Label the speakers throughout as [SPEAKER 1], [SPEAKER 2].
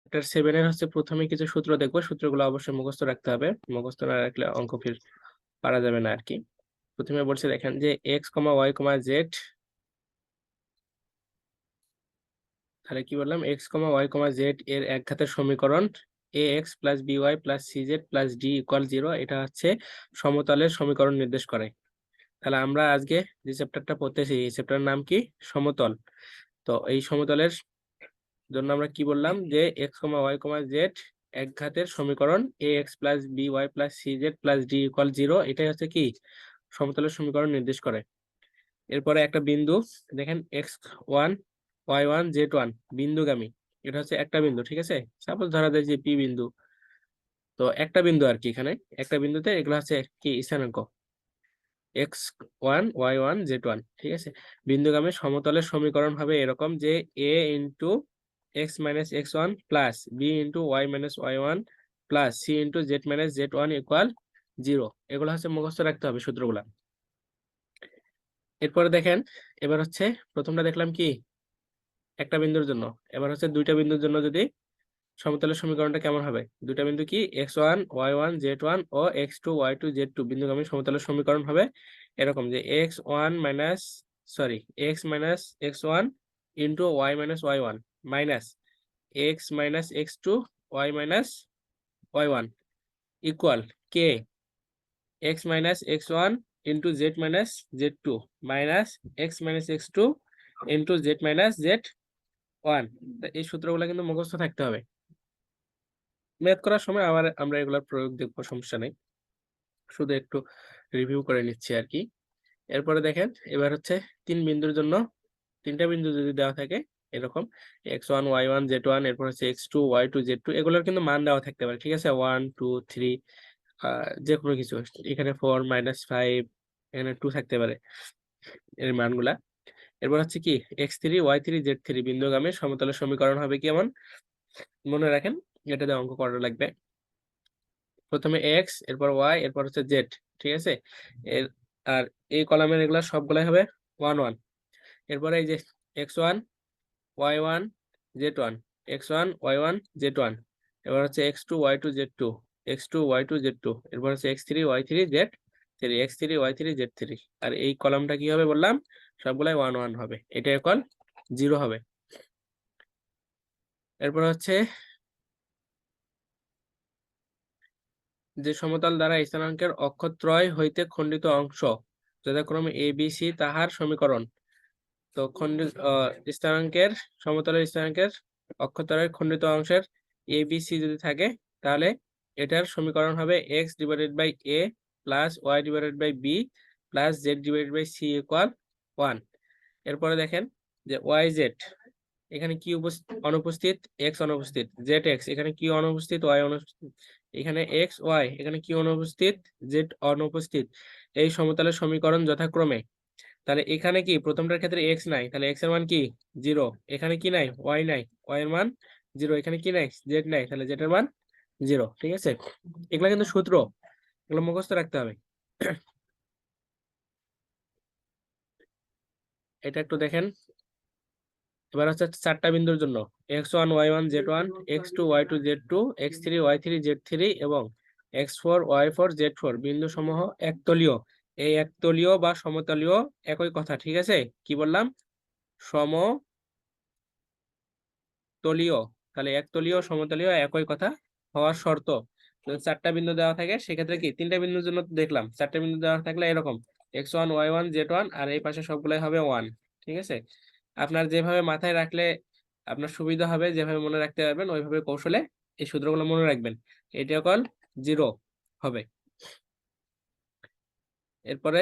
[SPEAKER 1] Chapter 7 এর হচ্ছে প্রথমে কিছু সূত্র দেখবো, সূত্রগুলো অবশ্যই মুখস্থ রাখতে হবে, মুখস্থ না রাখলে অঙ্ক ফির পারা যাবে না আর কি। প্রথমে বলছে দেখেন যে x comma y comma z, তাহলে কি বললাম, x comma y comma z এর একঘাতের সমীকরণ a x plus b y plus c z plus d equal 0, এটা হচ্ছে সমতলের সমীকরণ নির্দেশ করে। তাহলে আমরা আজকে যে চ্যাপ্টারটা পড়তেছি এই চ্যাপ্টারের নাম কি, সমতল। তো এই সমতলের জন্য আমরা কি বললাম যে x comma y comma z একঘাতের সমীকরণ a x plus b y plus c z plus d equal 0, এটাই হচ্ছে কি সমতলের সমীকরণ নির্দেশ করে। এরপরে একটা বিন্দু দেখেন x one y one z one বিন্দুগামী, এটা হচ্ছে একটা বিন্দু, ঠিক আছে। সাপোজ ধরা যায় যে পি বিন্দু, তো একটা বিন্দু আর কি, এখানে একটা বিন্দুতে এগুলো হচ্ছে কি স্থানাঙ্ক x one y one z one, ঠিক আছে। বিন্দুগামী সমতলের সমীকরণ হবে এরকম যে a into x minus x one plus b into y minus y one plus c into z minus z one equal 0। এগুলো হচ্ছে মুখস্থ রাখতে হবে সূত্রগুলা। এরপরে দেখেন, এবার হচ্ছে প্রথমটা দেখলাম কি একটা বিন্দুর জন্য, এবার হচ্ছে দুইটা বিন্দুর জন্য যদি সমতলের সমীকরণটা কেমন হবে, দুইটা বিন্দু কি x one y one z one ও x two y two z two বিন্দুগামী সমতলের সমীকরণ হবে এরকম যে x minus x one into y minus y one minus x minus x two y minus y one equal কে x minus x one into z minus z two minus x minus x two into z minus z one. এই সূত্রগুলো কিন্তু মুখস্থ থাকতে হবে। Math করার সময় আবার আমরা এগুলোর প্রয়োগ দেখবো, সমস্যা নেই, শুধু একটু রিভিউ করে নিচ্ছি আর কি। এরপরে দেখেন এবার হচ্ছে তিন বিন্দুর জন্য, তিনটা বিন্দু যদি দেওয়া থাকে এরকম x one y one z one, এরপর হচ্ছে x two y two z two, এগুলোর কিন্তু মান দেওয়া থাকতে পারে, ঠিক আছে, 1 2 3 যে কোনো কিছু, এখানে 4 মাইনাস 5, এখানে 2 থাকতে পারে এর মানগুলা। এরপর হচ্ছে কি x three y three z three বিন্দুগামী সমতলের সমীকরণ হবে কেমন, মনে রাখেন এটা দিয়ে অঙ্ক করা লাগবে। প্রথমে এক্স, এরপর ওয়াই, এরপর হচ্ছে জেড, ঠিক আছে। এর আর এই কলামের এগুলা সবগুলাই হবে 1 1। এরপরে এই যে x one y one z one, x one y one z one, এবার হচ্ছে x two y two z two, x two y two z two, এরপর হচ্ছে x three y three z three, x three y three z three. আর এই কলামটা কি হবে বললাম, সবগুলাই 1 1 হবে, এটা ইকুয়াল 0 হবে। এরপর হচ্ছে যে সমতল দ্বারা স্থানাঙ্কের অক্ষত্রয় হইতে খণ্ডিত অংশ যথাক্রমে এ বি সি তাহার সমীকরণ। তো খণ্ডিত স্থানাঙ্কের সমতলের স্থানাঙ্কের অক্ষত্রয়ের খণ্ডিত অংশের এ বি সি যদি থাকে তাহলে এটার সমীকরণ হবে x divided by a plus y divided by b plus z divided by c equal 1। এরপরে দেখেন যে ওয়াই জেড, এখানে কি অনুপস্থিত, এক্স অনুপস্থিত, জেড এক্স এখানে কি অনুপস্থিত, ওয়াই অনুপস্থিত, এখানে এক্স ওয়াই এখানে কি অনুপস্থিত, জেড অনুপস্থিত। এই সমতলের সমীকরণ যথাক্রমে, তাহলে এখানে কি প্রথমটার ক্ষেত্রে এক্স নাই, তাহলে এক্স এর মান কি 0, এখানে কি নাই ওয়াই নাই, ওয়াই এর মান 0, এখানে কি নাই জেড নাই, তাহলে জেড এর মান 0, ঠিক আছে। এগুলা কিন্তু সূত্র, এগুলো মুখস্থ রাখতে হবে। এটা একটু দেখেন। এবার হচ্ছে চারটা বিন্দুর জন্য x one y one z one, x two y two z two, x three y three z three এবং x four y four z four বিন্দু সমূহ একতলীয়। এই একতলীয় বা সমতলীয় একই কথা, ঠিক আছে। কি বললাম, সমতলীয়, তাহলে একতলীয় সমতলীয় একই কথা হওয়ার শর্ত। যদি চারটা বিন্দু দেওয়া থাকে সেক্ষেত্রে কি, তিনটা বিন্দুর জন্য তো দেখলাম, চারটা বিন্দু দেওয়া থাকলে এরকম x one y one z one আর এই পাশে সবগুলাই হবে 1, ঠিক আছে। আপনার যেভাবে মাথায় রাখলে আপনার সুবিধা হবে, যেভাবে মনে রাখতে পারবেন ওইভাবে কৌশলে এই সূত্রগুলো মনে রাখবেন, এটা কল 0 হবে। এরপরে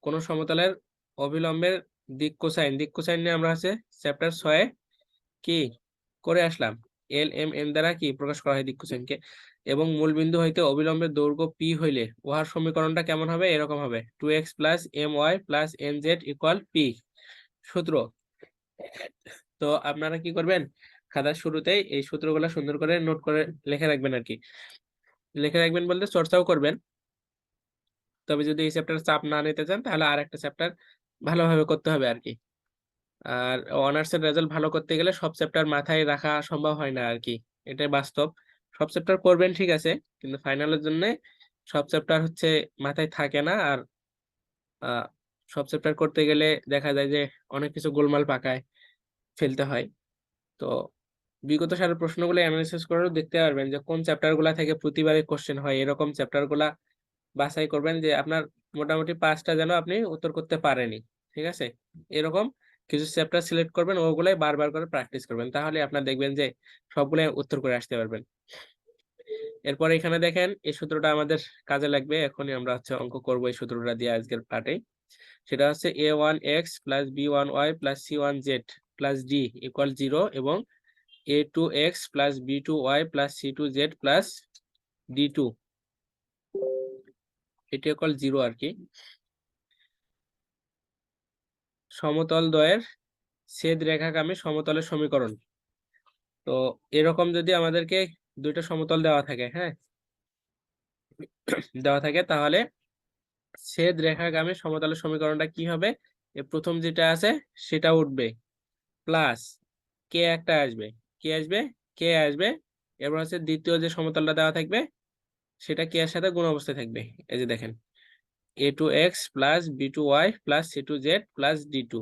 [SPEAKER 1] কোন সমতলের অবিলম্বের দিক কোসাইন, দিক কোসাইন নিয়ে আমরা আছে চ্যাপ্টার 6 কি করে আসলাম, এল এম এন দ্বারা কি প্রকাশ করা হয় দিক কোসাইনকে। এবং মূল বিন্দু হইতে অবিলম্বের দৈর্ঘ্য পি হইলে উহার সমীকরণটা কেমন হবে, এরকম হবে 2x plus m y plus n z equal p. সূত্র, তো আপনারা কি করবেন, খাতার শুরুতেই এই সূত্রগুলো সুন্দর করে নোট করে লিখে রাখবেন আর কি। লিখে রাখবেন বলতে চর্চাও করবেন, তবে যদি এই চ্যাপ্টার চাপ না নিতে চান তাহলে আর একটা চ্যাপ্টার ভালোভাবে করতে হবে আর কি। আর অনার্সের রেজাল্ট ভালো করতে গেলে সব চ্যাপ্টার মাথায় রাখা সম্ভব হয় না আর কি, এটাই বাস্তব। সব চ্যাপ্টার করবেন ঠিক আছে, কিন্তু ফাইনালের জন্য সব চ্যাপ্টার হচ্ছে মাথায় থাকে না। আর আহ, সব চ্যাপ্টার করতে গেলে দেখা যায় যে অনেক কিছু গোলমাল পাকায় ফেলতে হয়। তো বিগত সালের প্রশ্নগুলো অ্যানালিসিস করেও দেখতে পারবেন যে কোন চ্যাপ্টার গুলা থেকে প্রতিবারে কোশ্চেন হয়, এরকম চ্যাপ্টার গুলা বাছাই করবেন যে আপনার মোটামুটি 5টা যেন আপনি উত্তর করতে পারেনি, ঠিক আছে। এরকম কিছু চ্যাপ্টার সিলেক্ট করবেন, ওগুলাই বারবার করে প্র্যাকটিস করবেন, তাহলে আপনার দেখবেন যে সবগুলাই উত্তর করে আসতে পারবেন। এরপর এখানে দেখেন এই সূত্রটা আমাদের কাজে লাগবে, এখনই আমরা হচ্ছে অঙ্ক করবো এই সূত্রটা দিয়ে আজকের পার্টে। সেটা হচ্ছে a1x plus b1y plus c1z plus d equal 0 এবং a2x plus b2y plus c2z plus d2 এটি ইকুয়াল 0 আর কি। সমতল দ্বয়ের ছেদ রেখাগামী সমতলের সমীকরণ। তো এরকম যদি আমাদেরকে দুইটা সমতল দেওয়া থাকে, হ্যাঁ দেওয়া থাকে, তাহলে ছেদ রেখাগামী সমতলের সমীকরণটা কি হবে? প্রথম যেটা আছে সেটা উঠবে, প্লাস কে একটা আসবে, কে আসবে, কে আসবে। এরপর হচ্ছে দ্বিতীয় যে সমতলটা দেওয়া থাকবে সেটা কে এর সাথে গুণ অবস্থায় থাকবে। এই যে দেখেন a2x plus b2y plus c2z plus d2,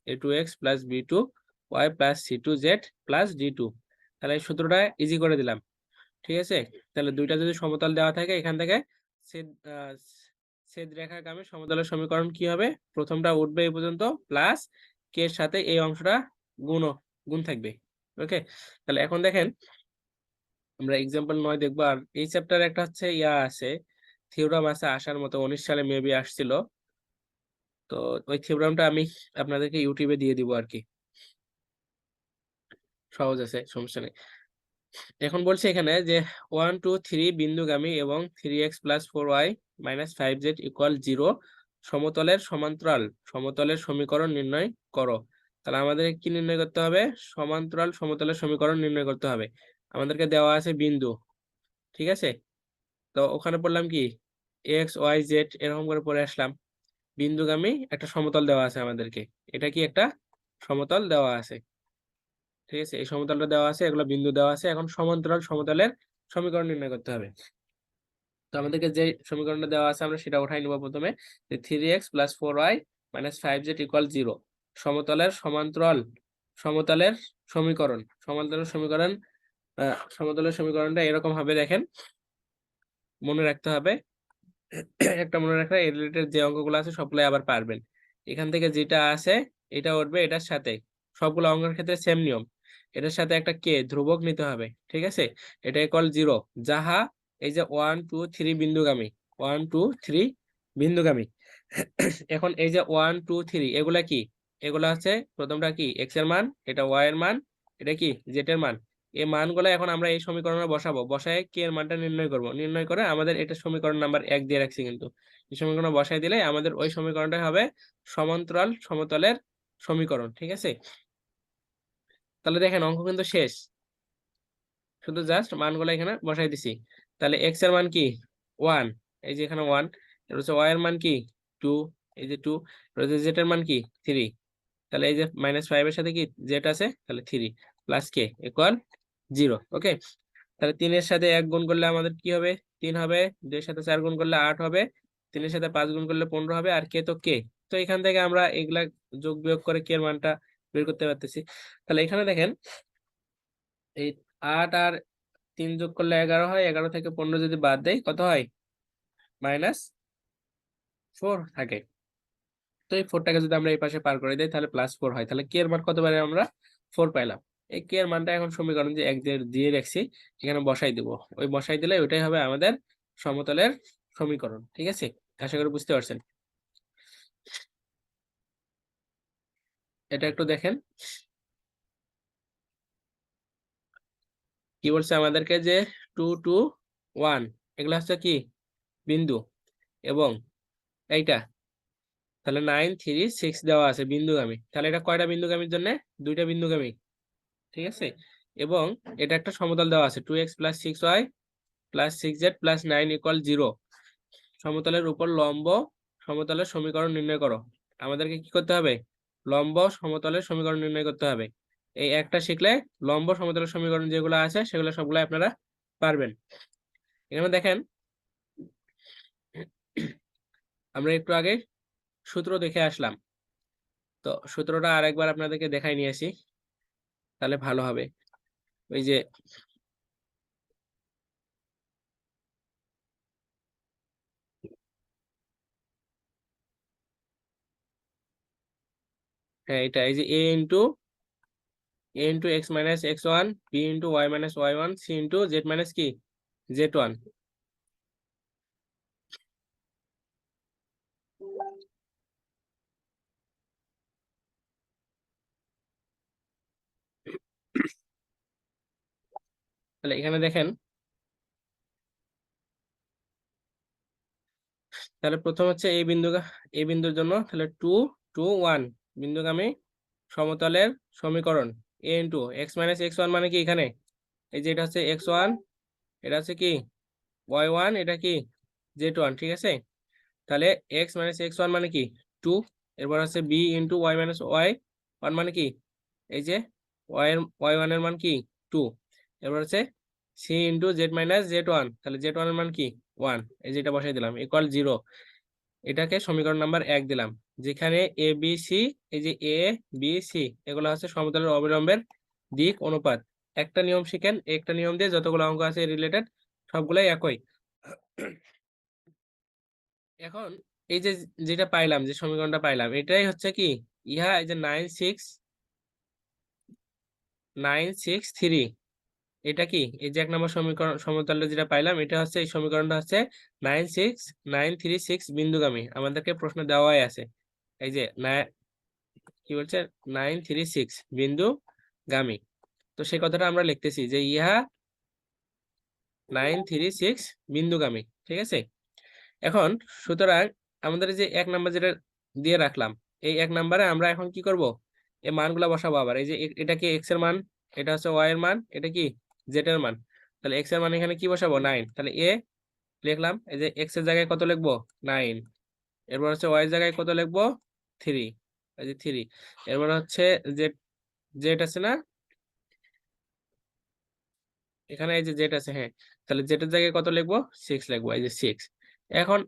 [SPEAKER 1] a2x plus b2y plus c2z plus d2। তাহলে এই সূত্রটা ইজি করে দিলাম, ঠিক আছে। তাহলে দুইটা যদি সমতল দেওয়া থাকে, এখান থেকে ছেদ ছেদ রেখাগামী সমতলের সমীকরণ কি হবে? প্রথমটা উঠবে এই পর্যন্ত, প্লাস কে এর সাথে এই অংশটা গুণ গুণ থাকবে। ওকে, তাহলে এখন দেখেন আমরা এক্সাম্পল 9 দেখবো। আর এই চ্যাপ্টারে একটা হচ্ছে আছে, থিওরাম আছে, আসার মতো 19 সালে মেবি আসছিল। তো ওই থিওরামটা আমি আপনাদেরকে ইউটিউবে দিয়ে দিব আর কি, সহজ আছে, সমস্যা নেই। এখন বলছে এখানে যে 1 2 3 বিন্দুগামী এবং 3x plus 4y minus 5z equal 0 সমতলের সমান্তরাল সমতলের সমীকরণ নির্ণয় করো। তাহলে আমাদের কি নির্ণয় করতে হবে? সমান্তরাল সমতলের সমীকরণ নির্ণয় করতে হবে। আমাদেরকে দেওয়া আছে বিন্দু, ঠিক আছে। তো ওখানে পড়লাম কি এক্স ওয়াই জেড এরকম করে পড়ে আসলাম। বিন্দুগামী একটা সমতল দেওয়া আছে আমাদেরকে, এটা কি একটা সমতল দেওয়া আছে, ঠিক আছে। এই সমতলটা দেওয়া আছে, এগুলো বিন্দু দেওয়া আছে। এখন সমান্তরাল সমতলের সমীকরণ নির্ণয় করতে হবে। তো আমাদেরকে যে সমীকরণটা দেওয়া আছে আমরা সেটা উঠাই নেবো প্রথমে, যে 3x plus 4y minus 5z equal 0 সমতলের সমান্তরাল সমতলের সমীকরণ। সমতলের সমীকরণ সমতলের সমীকরণটা এরকম হবে, দেখেন মনে রাখতে হবে। একটা মনে রাখলে এই রিলেটেড যে অঙ্কগুলো আছে সবগুলো আবার পারবেন। এখান থেকে যেটা আছে এটা উঠবে এটার সাথে, সবগুলো অঙ্কের ক্ষেত্রে সেম নিয়ম। এটার সাথে একটা কে ধ্রুবক নিতে হবে, ঠিক আছে। এটা ইকুয়াল 0, যাহা এই যে 1 2 3 বিন্দুগামী, 1 2 3 বিন্দুগামী। এখন এই যে 1 2 3 এগুলা কি? এগুলা হচ্ছে প্রথমটা কি এক্স এর মান, এটা ওয়াই এর মান, এটা কি জেড এর মান। এই মানগুলো এখন আমরা এই সমীকরণে বসাবো, বসায় কে এর মানটা নির্ণয় করব। নির্ণয় করে আমাদের এটা সমীকরণ নাম্বার 1 দিয়ে রাখছি, কিন্তু এই সমীকরণে বসাই দিলে আমাদের ওই সমীকরণটা হবে সমান্তরাল সমতলের সমীকরণ, ঠিক আছে। তাহলে দেখেন অঙ্ক কিন্তু শেষ, শুধু জাস্ট মানগুলো এখানে বসাই দিছি। তাহলে এক্স এর মান কি 1, এই যে এখানে 1। এর হচ্ছে ওয়াই এর মান কি 2, এই যে 2। এর হচ্ছে জেড এর মান কি 3। তাহলে এই যে -5 এর সাথে কি জেড আছে, তাহলে 3 প্লাস কে ইকুয়াল 0। ওকে, তাহলে 3 এর সাথে 1 গুণ করলে আমাদের কি হবে? 3 হবে। 2 এর সাথে 4 গুণ করলে 8 হবে। 3 এর সাথে 5 গুণ করলে 15 হবে। আর কে তো কে। তো এখান থেকে আমরা এগুলা যোগ বিয়োগ করে কে এর মানটা বের করতে পারতেছি। তাহলে এখানে দেখেন এই 8 আর 3 যোগ করলে 11 হয়। 11 থেকে 15 যদি বাদ দেয় কত হয়? -4 থাকে। তো এই 4টাকে যদি আমরা এই পাশে পার করে দিই তাহলে +4 হয়। তাহলে কে এর মান কত পারে? আমরা 4 পাইলাম। এই কে এর মানটা এখন সমীকরণ যে 1 দিয়ে রাখছি এখানে বসাই দিব। ওই বসাই দিলে ওইটাই হবে আমাদের সমতলের সমীকরণ, ঠিক আছে। আশা করি বুঝতে পারছেন। এটা একটু দেখেন কি বলছে আমাদেরকে, যে 2 2 1 এগুলা হচ্ছে কি বিন্দু, এবং এইটা তাহলে 9 3 6 দেওয়া আছে বিন্দুগামী। তাহলে এটা কয়টা বিন্দুগামীর জন্য? দুইটা বিন্দুগামী, ঠিক আছে। এবং এটা একটা সমতল দেওয়া আছে 2x plus 6y plus 6z plus 9 equal 0 সমতলের উপর লম্ব সমতলের সমীকরণ নির্ণয় করো। আমাদেরকে কি করতে হবে? লম্ব সমতলের সমীকরণ নির্ণয় করতে হবে। এই একটা শিখলে লম্ব সমতলের সমীকরণ যেগুলো আছে সেগুলো সবগুলো আপনারা পারবেন। এখানে দেখেন আমরা একটু আগে সূত্র দেখে আসলাম, তো সূত্রটা আরেকবার আপনাদেরকে দেখাই নিয়েছি, তাহলে ভালো হবে। ওই যে হ্যাঁ এটা এই যে a into x minus x one, b into y minus y one, c into z minus কি জেড ওয়ান। তাহলে এখানে দেখেন, তাহলে প্রথম হচ্ছে এই বিন্দুর জন্য তাহলে 2 2 1 বিন্দুগামী সমতলের সমীকরণ a into x minus x one মানে কি এখানে এই যে এটা হচ্ছে এক্স ওয়ান, এটা হচ্ছে কি ওয়াই ওয়ান, এটা কি জেড ওয়ান, ঠিক আছে। তাহলে এক্স মাইনাস এক্স ওয়ান মানে কি 2, এরপর হচ্ছে b into y minus y one মানে কি এই যে ওয়াই ওয়ান এর মান কি 2, এরপর হচ্ছে c into z minus z one, তাহলে জেড ওয়ান এর মান কি 1, এই যেটা বসাই দিলাম ইকুয়াল 0। এটাকে সমীকরণ নাম্বার 1 দিলাম, যেখানে এ বি সি, এই যে এ বি সি এগুলো হচ্ছে সমতলের অবিলম্বের দিক অনুপাত। একটা নিয়ম শিখেন, একটা নিয়ম দিয়ে যতগুলো অঙ্ক আছে রিলেটেড সবগুলাই একই। এখন এই যে যেটা পাইলাম, যে সমীকরণটা পাইলাম এটাই হচ্ছে কি ইহা এই যে 963, এটা কি এই যে 1 নম্বর সমীকরণ সমতলে যেটা পাইলাম এটা হচ্ছে এই সমীকরণটা হচ্ছে 96936 বিন্দুগামী, আমাদেরকে প্রশ্ন দেওয়াই আছে। এই যে কি বলছে 936 বিন্দুগামী। তো সেই কথাটা আমরা লিখতেছি যে ইহা 936 বিন্দুগামী, ঠিক আছে। এখন সুতরাং আমাদের যে 1 নাম্বার যেটা দিয়ে রাখলাম, এই 1 নাম্বারে আমরা এখন কি করব, এই মানগুলা বসাবো। আবার এই যে এটা কি এক্স এর মান, এটা হচ্ছে ওয়াই এর মান, এটা কি জেড এর মান। তাহলে এক্স এর মান এখানে কি বসাবো 9, তাহলে এ লিখলাম, এই যে এক্স এর জায়গায় কত লিখবো 9, এরপর হচ্ছে ওয়াই এর জায়গায় কত লিখবো 3, এই যে 3, এরপর হচ্ছে জেড জেড আছে না এখানে, এই যে জেড আছে, হ্যাঁ, তাহলে জেড এর জায়গায় কত লিখবো 6 লিখবো, এই যে 6। এখন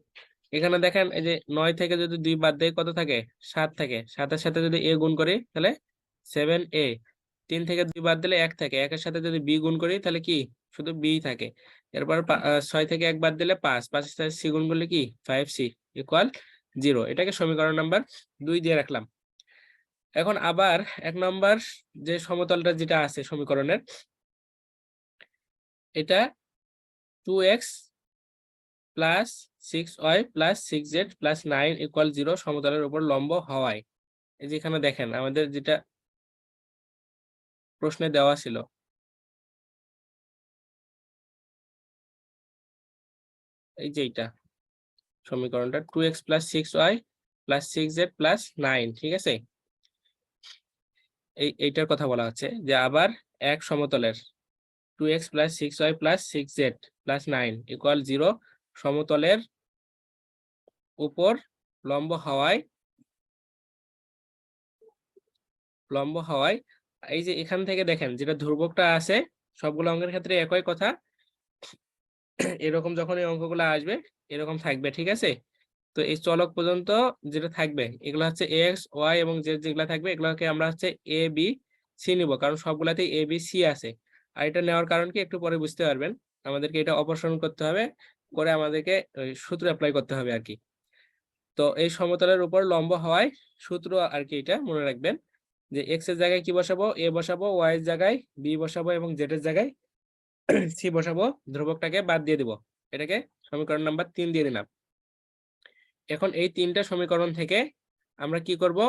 [SPEAKER 1] এখানে দেখেন এই যে 9 থেকে যদি 2 বাদ দেয় কত থাকে 7 থাকে, 7 এর সাথে যদি a গুণ করি তাহলে 7a, 3 থেকে 2 বাদ দিলে 1 থাকে, 1 এর সাথে যদি b গুণ করি তাহলে কি শুধু b থাকে। এরপর 6 থেকে 1 বাদ দিলে 5, 5 এর সাথে c গুণ করলে কি 5c ইকুয়াল 0। এটাকে সমীকরণ নাম্বার 2 দিয়ে রাখলাম। এখন আবার 1 নাম্বার যে সমতলটা যেটা আছে সমীকরণের, এটা 2x plus 6y plus 6z plus 9 equal 0 সমতলের উপর লম্ব হওয়ায়, এই যে এখানে দেখেন আমাদের যেটা প্রশ্নে দেওয়া ছিল, এই যে এইটা সমীকরণটা 2x plus 6y plus 6z plus 9, ঠিক আছে। এইটার কথা বলা হচ্ছে যে আবার এক সমতলের 2x plus 6y plus 6z plus 9 equal 0 সমতলের উপর লম্ব হওয়ায় এই যে এখান থেকে দেখেন যেটা ধ্রুবকটা আছে সবগুলো অঙ্কের ক্ষেত্রে একই কথা, এরকম যখন এই অঙ্কগুলো আসবে এরকম থাকবে, ঠিক আছে। তো এই চলক পর্যন্ত যেটা থাকবে এগুলো হচ্ছে এক্স ওয়াই এবং জেড, যেগুলো থাকবে এগুলোকে আমরা হচ্ছে এ বি সি নিব, কারণ সবগুলাতেই এ বি সি আছে। আর এটা নেওয়ার কারণ কি একটু পরে বুঝতে পারবেন, আমাদেরকে এটা অপসারণ করতে হবে, করে আমাদেরকে ওই সূত্র অ্যাপ্লাই করতে হবে আর কি। তো এই সমতলের উপর লম্ব হওয়ায় সূত্র আর কি, এটা মনে রাখবেন যে এক্স এর জায়গায় কি বসাবো এ বসাবো, ওয়াই এর জায়গায় বি বসাবো এবং জেড এর জায়গায় সি বসাবো, ধ্রুবকটাকে বাদ দিয়ে দিব, এটাকে সমীকরণ নাম্বার 3 দিয়ে দিলাম। এখন এই 3টা সমীকরণ থেকে আমরা কি করব,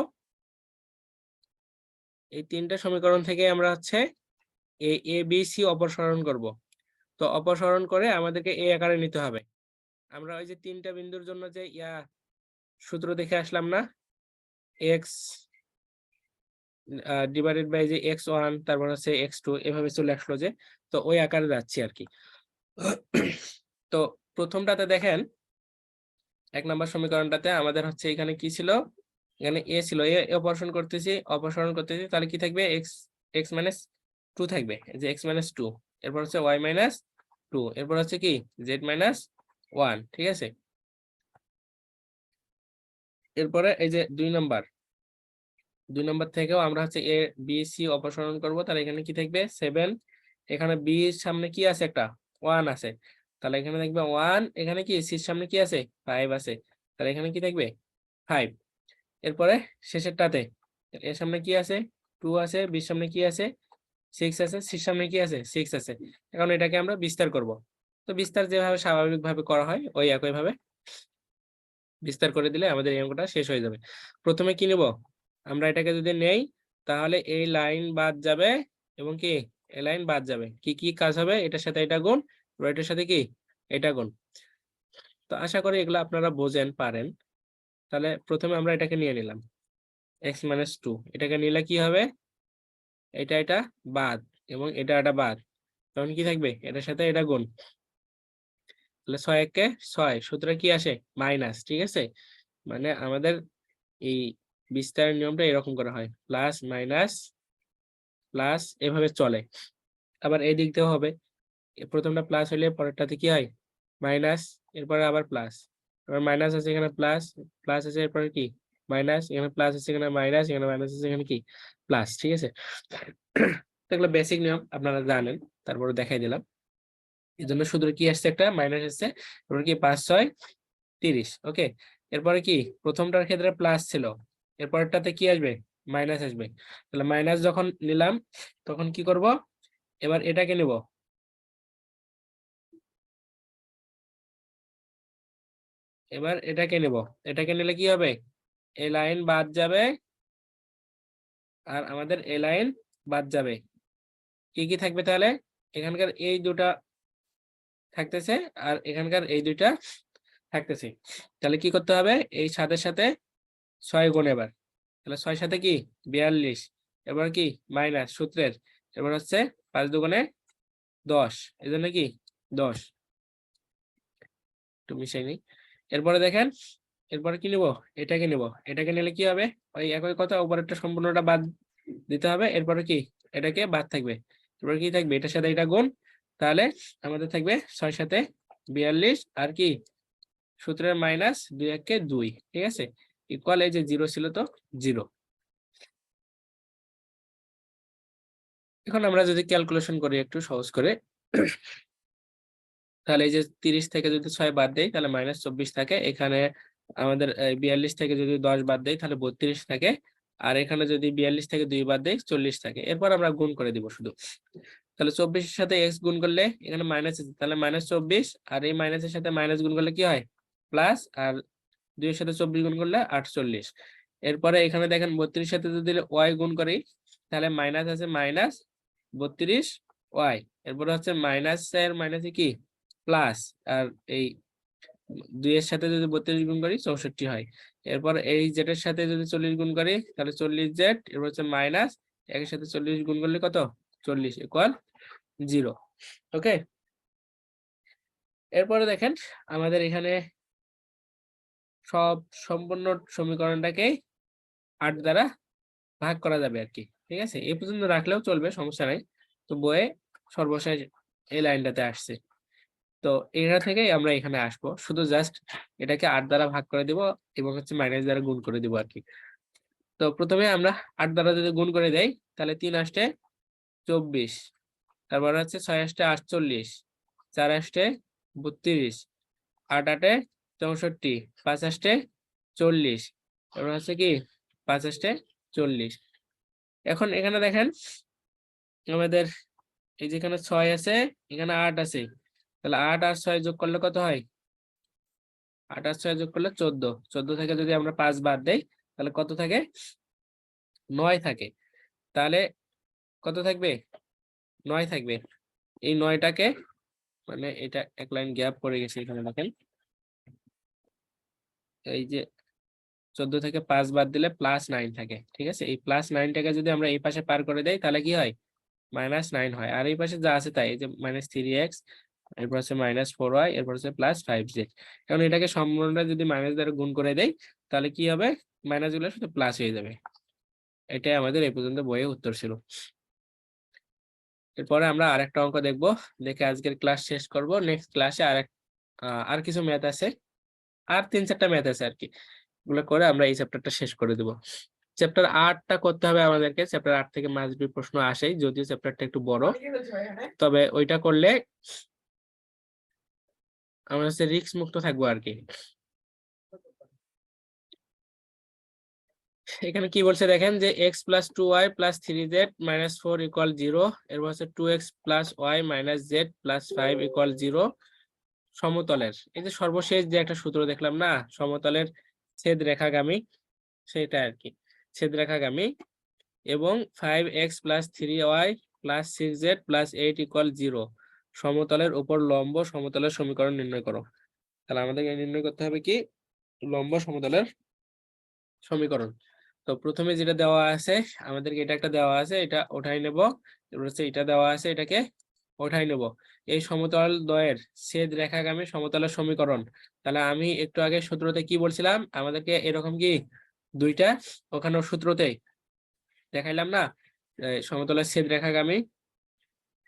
[SPEAKER 1] এই 3টা সমীকরণ থেকে আমরা হচ্ছে এ বি সি অপসারণ করব। তো অপসারণ করে আমাদেরকে এই আকারে নিতে হবে। আমরা ওই যে 3টা বিন্দুর জন্য যে সূত্র দেখে আসলাম না, এক্স ডিভাইডেড বাই যে x1 তারপর হচ্ছে x2 এভাবে চলে আসলো যে, তো ওই আকারে যাচ্ছি আর কি। তো প্রথমটাতে দেখেন 1 নম্বর সমীকরণটাতে আমাদের হচ্ছে এখানে কি ছিল এখানে এ ছিল, এ অপসারণ করতেছি, তাহলে কি থাকবে, এক্স মাইনাস 2 থাকবে, এই যে এক্স মাইনাস 2, এরপর হচ্ছে ওয়াই মাইনাস 2, এরপর হচ্ছে কি জেড মাইনাস 1, ঠিক আছে। এরপরে এই যে 2 নম্বর থেকেও আমরা হচ্ছে এ বি সি অপসারণ করব, তাহলে এখানে কি থাকবে 7, এখানে বি এর সামনে কি আছে, একটা 1 আছে, তাহলে এখানে থাকবে 1, এখানে কি সি এর সামনে কি আছে 5 আছে, তাহলে এখানে কি থাকবে 5। এরপরে শেষেরটাতে এর সামনে কি আছে 2 আছে, বির সামনে কি আছে 6 আছে, সির সামনে কি আছে 6 আছে। এখন এটাকে আমরা বিস্তার করব, তো বিস্তার যেভাবে স্বাভাবিকভাবে করা হয় ওই একই ভাবে বিস্তার করে দিলে আমাদের এই অঙ্কটা শেষ হয়ে যাবে। প্রথমে কি নেব, আমরা এটাকে যদি নেই তাহলে এই লাইন বাদ যাবে এবং কি এই লাইন বাদ যাবে, কি কি কাজ হবে, এটার সাথে এটা গুণ, এটার সাথে কি এটা গুণ। তো আশা করি এগুলো আপনারা বোঝেন পারেন। তাহলে প্রথমে আমরা এটাকে নিয়ে নিলাম x - 2, এটাকে নিলে কি হবে, এটা বাদ এবং এটা বাদ, তখন কি থাকবে এটার সাথে এটা গুণ, তাহলে 6 একে 6, সূত্রে কি আসে মাইনাস, ঠিক আছে। মানে আমাদের এই বিস্তারের নিয়মটা এরকম করা হয়, প্লাস মাইনাস প্লাস এভাবে চলে। আবার এই দিক দিয়েও হবে, প্রথমটা প্লাস হলে পরেরটাতে কি হয় মাইনাস, এরপরে আবার প্লাস, আবার মাইনাস আছে এখানে প্লাস, প্লাস আছে এরপরে কি মাইনাস, এখানে প্লাস আছে এখানে মাইনাস, এখানে মাইনাস আছে এখানে কি প্লাস, ঠিক আছে। এগুলো বেসিক নিয়ম আপনারা জানেন, তারপরে দেখাই দিলাম। এই জন্য শুধু কি আসছে একটা মাইনাস আসছে, এরপরে কি 5 6 30, ওকে। এরপরে কি প্রথমটার ক্ষেত্রে প্লাস ছিল, এরপরটাতে কি আসবে মাইনাস আসবে, তাহলে মাইনাস যখন নিলাম তখন কি করব, এবার এটাকে নেব, এবার এটাকে নেব, এটাকে নিলে কি হবে এই লাইন বাদ যাবে আর আমাদের এই লাইন বাদ যাবে, কি কি থাকবে তাহলে এখানকার এই দুটা থাকতেছে আর এখানকার এই দুইটা থাকতেছে, তাহলে কি করতে হবে এই 7 এর সাথে 6 গুণ, এবার তাহলে 6 সাথে কি 42, এবার কি মাইনাস সূত্রের, এবার হচ্ছে 5 দুগুণে 10, এই জন্য কি 10, একটু মিশাই নেই। এরপরে দেখেন এরপরে কি নিব, এটাকে নিলে কি হবে ওই একই কথা, উপরেরটা সম্পূর্ণটা বাদ দিতে হবে, এরপরে কি এটাকে বাদ থাকবে, এরপর কি থাকবে এটার সাথে এটা গুণ, তাহলে আমাদের থাকবে 6 সাথে 42 আর কি সূত্রের মাইনাস 2 একে 2, ঠিক আছে, ইকুয়াল এই যে 0 ছিল তো 0। এখন আমরা যদি ক্যালকুলেশন করি একটু সহজ করে, তাহলে এই যে 30 থেকে যদি 6 বাদ দেই তাহলে -24 থাকে, এখানে আমাদের 42 থেকে যদি 10 বাদ দেই তাহলে 32 থাকে, আর এখানে যদি 42 থেকে 2 বাদ দেই 40 থাকে। এরপর আমরা গুণ করে দিব শুধু, তাহলে 24 এর সাথে x গুণ করলে এখানে মাইনাস আছে, তাহলে -24, আর এই মাইনাসের সাথে মাইনাস গুণ করলে কি হয় প্লাস, আর 2 এর সাথে 24 গুণ করলে 48। এরপরে এখানে দেখেন 32 এর সাথে যদি y গুণ করি তাহলে মাইনাস আছে মাইনাস 32 y, এরপরে হচ্ছে মাইনাসের মাইনাসে কি প্লাস, আর এই 2 এর সাথে যদি 32 গুণ করি 64 হয়। এরপর এই z এর সাথে যদি 40 গুণ করি তাহলে 40z, এরপর হচ্ছে মাইনাস 1 এর সাথে 40 গুণ করলে কত 40 ইকুয়াল 0, ওকে। এরপরে দেখেন আমাদের এখানে সব সম্পূর্ণ সমীকরণটাকে 8 দ্বারা ভাগ করা যাবে আর কি, ঠিক আছে, এই পর্যন্ত রাখলেও চলবে, সমস্যা নাই। তো বইয়ে সর্বশেষ এই লাইনটাতে আসছে, তো এটা থেকেই আমরা এখানে আসবো, শুধু জাস্ট এটাকে 8 দ্বারা ভাগ করে দিব এবং হচ্ছে মাইনাস দ্বারা গুণ করে দিব আর কি। তো প্রথমে আমরা 8 দ্বারা যদি গুণ করে দেই তাহলে 3 আসতে 24, তারপর হচ্ছে 6 আসতে 48, 4 আসতে 32, 8 8 64, 5 আসতে 40, তারপর হচ্ছে কি 5 আসতে 40। এখন এখানে দেখেন আমাদের এই যেখানে 6 আছে এখানে 8 আছে, তাহলে 8 আর 6 যোগ করলে কত হয়, 8 আর 6 যোগ করলে 14, 14 থেকে যদি আমরা 5 বাদ দেই তাহলে কত থাকে 9 থাকে, তাহলে কত থাকবে 9 থাকবে। এই 9টাকে মানে এটা এক লাইন গ্যাপ পড়ে গেছে এখানে দেখেন, এই যে 14 থেকে 5 বাদ দিলে +9 থাকে, ঠিক আছে, এই +9টাকে যদি আমরা এই পাশে পার করে দেই তাহলে কি হয় -9 হয়, আর এই পাশে যা আছে তাই, এই যে -3x, এরপর হচ্ছে -4y, এরপর হচ্ছে +5z। কারণ এটাকে সম্পূর্ণটা যদি মাইনাস দ্বারা গুণ করে দেই তাহলে কি হবে, মাইনাস গুলো শুধু প্লাস হয়ে যাবে। এটাই আমাদের এই পর্যন্ত বইয়ে উত্তর ছিল। এরপরে আমরা আরেকটা অঙ্ক দেখবো, দেখে আজকের ক্লাস শেষ করব। নেক্সট ক্লাসে আর কিছু ম্যাথ আছে, আর 3-4টা ম্যাথ আছে আর কি, এগুলো করে আমরা এই চ্যাপ্টারটা শেষ করে দেব। চ্যাপ্টার 8টা করতে হবে আমাদেরকে। চ্যাপ্টার 8 থেকে মাস্ট বি প্রশ্ন আসেই, যদিও চ্যাপ্টারটা একটু বড়, তবে ওইটা করলে আমরা হচ্ছে রিস্ক মুক্ত থাকবো আর কি। এখানে কি বলছে দেখেন, যে x + 2y + 3z - 4 = 0, এরপর হচ্ছে 2x + y - z + 5 = 0 সমতলের, এই যে সর্বশেষ যে একটা সূত্র দেখলাম না, সমতলের ছেদ রেখাগামী, সেটা আর কি, ছেদ রেখাগামী, এবং 5x + 3y + 6z + 8 = 0 সমতলের উপর লম্ব সমতলের সমীকরণ নির্ণয় করো। তাহলে আমাদেরকে নির্ণয় করতে হবে কি, লম্ব সমতলের সমীকরণ। তো প্রথমে যেটা দেওয়া আছে আমাদেরকে, এটা একটা দেওয়া আছে, এটা উঠাই নেব। এবার হচ্ছে এটা দেওয়া আছে, এটাকে উঠাই নেব। এই সমতল দ্বয়ের ছেদ রেখাগামী সমতলের সমীকরণ। তাহলে আমি একটু আগে সূত্রতে কি বলছিলাম, আমাদেরকে এরকম কি দুইটা ওখানে সূত্রতেই দেখাইলাম না, সমতলের ছেদ রেখাগামী